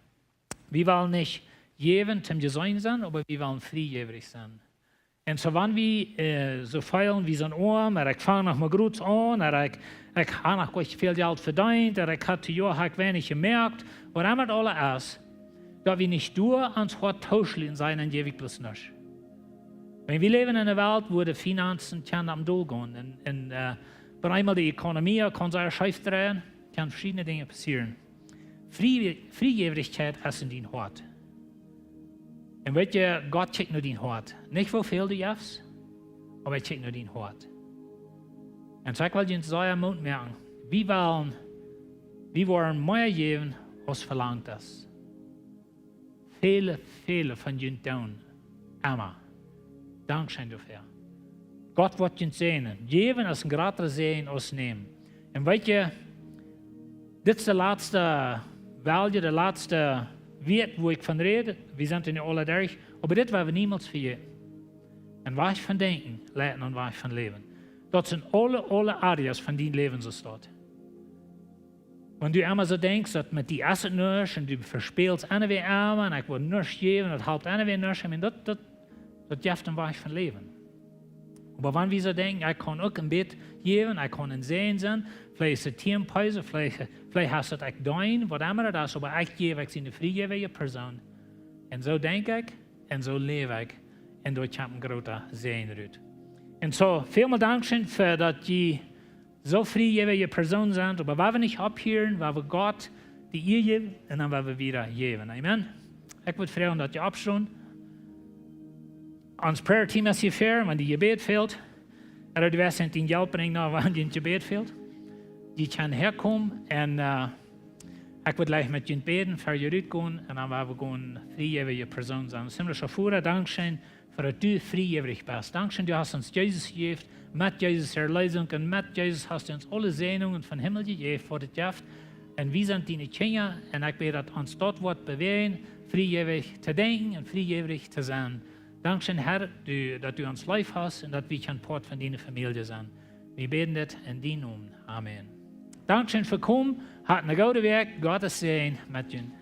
Wir wollen nicht geben zum Design sein, aber wir wollen friejäwrig sein. Und so wenn wir so feilen wie so ein Arm, ich fange noch mal gut an, ich habe noch gut viel Geld verdient, ich habe zu wenig gemerkt, was immer alles ist, dass wir nicht durch ans Hort tauschen sein und ewig bloß nicht. Wenn wir leben in einer Welt, wo die Finanzen am Doel gehen, und bei einmal die Ökonomie kann sich schief drehen, kann verschiedene Dinge passieren. Friejäwrigkeit ist in dein Hort. Und weet je, Gott checkt nur dein Hort. Nicht, wie viel du hast, aber er checkt nur dein Hort. Und so will ich uns sehr Mut merken. Wir wollen mehr geben, als verlangt ist. Viele von uns tun. Immer. Dankeschön dafür. Gott wird uns sehen. Geben ist ein gratis Sehen als nehmen. Und weet je, das ist der letzte Value, der letzte Wert, wo ich von rede. Wir sind in alle durch. Aber das werden wir niemals vergeten. Und was ich von denken, lernen und was ich von leben. Das sind alle Areas von deinem Leben so dort. Wenn du immer so denkst, dass mit die Essen nicht und du verspielst eine wie einmal und ich will nichts geben und halb eine wie nichts, das hilft dann was ich von leben. Aber wenn wir so denken, ich kann auch ein Bett geben, ich kann ein Sehen sein, vielleicht ist es Teampause, vielleicht hast du es dein, was immer das ist, aber ich gebe, ich bin eine friejährige Person. Und so denke ich und so lebe ich und dort habe ich ein großer Sehen. Und so, vielen Dank für, dass die so friejährige Personen sind, aber wenn wir nicht abhören, weil wir Gott die ihr geben, und dann werden wir wieder geben. Amen. Ich würde fragen, dass ihr abschauen. Ons prayer team is hier fair, wenn die Gebet fehlt. Oder du wirst in Geld bringen, wenn die Gebet fehlt. Die kann herkommen und ich würde gleich mit ihnen beten, für ihr gehen und dann werden wir gehen, friejährige Person sein. Ziemlich schon Dankeschön, für dass du friejährig bist. Dankeschön, du hast uns Jesus gegeben, mit Jesus Erlösung und mit Jesus hast du uns alle Segnungen vom Himmel gegeben, für das Gift. Und wir sind deine Kinder und ich bete, dass uns dort wird bewegen, friejährig zu denken und friejährig zu sein. Dankeschön, Herr, dass du uns live hast und dass wir ein Part von deiner Familie sind. Wir beten das in deinem Namen. Amen. Dankeschön für kommen. Hat eine gute Werk. Gottes Segen mit Ihnen.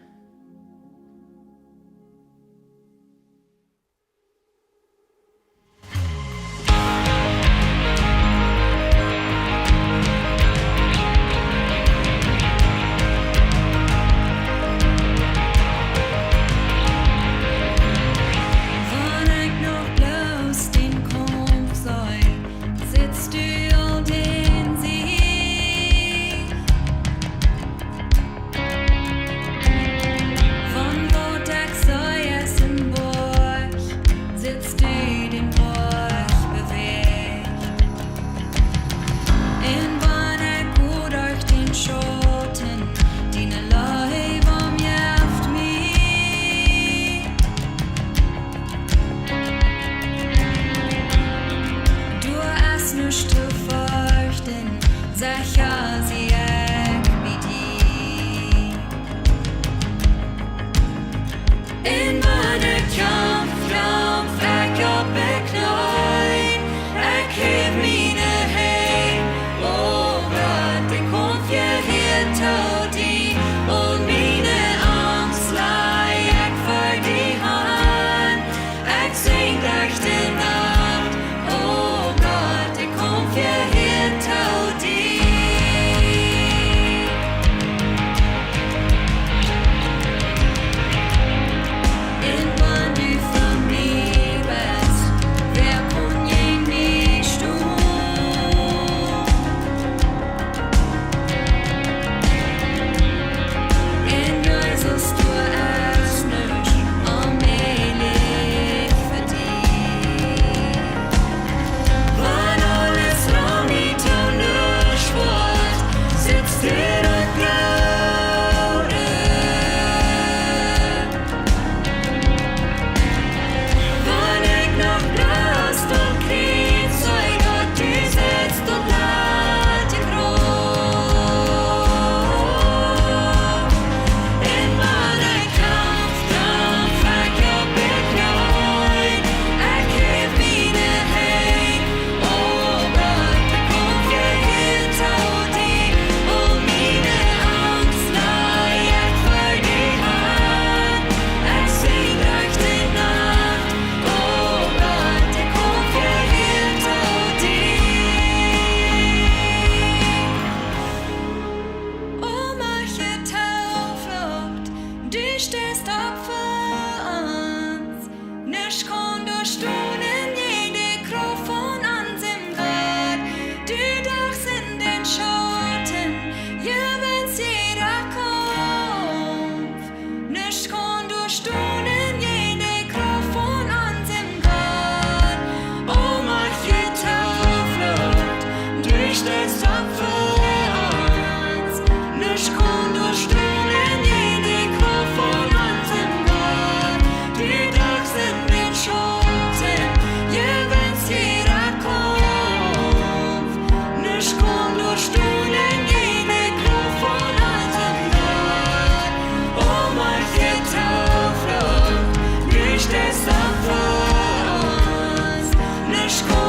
is kom.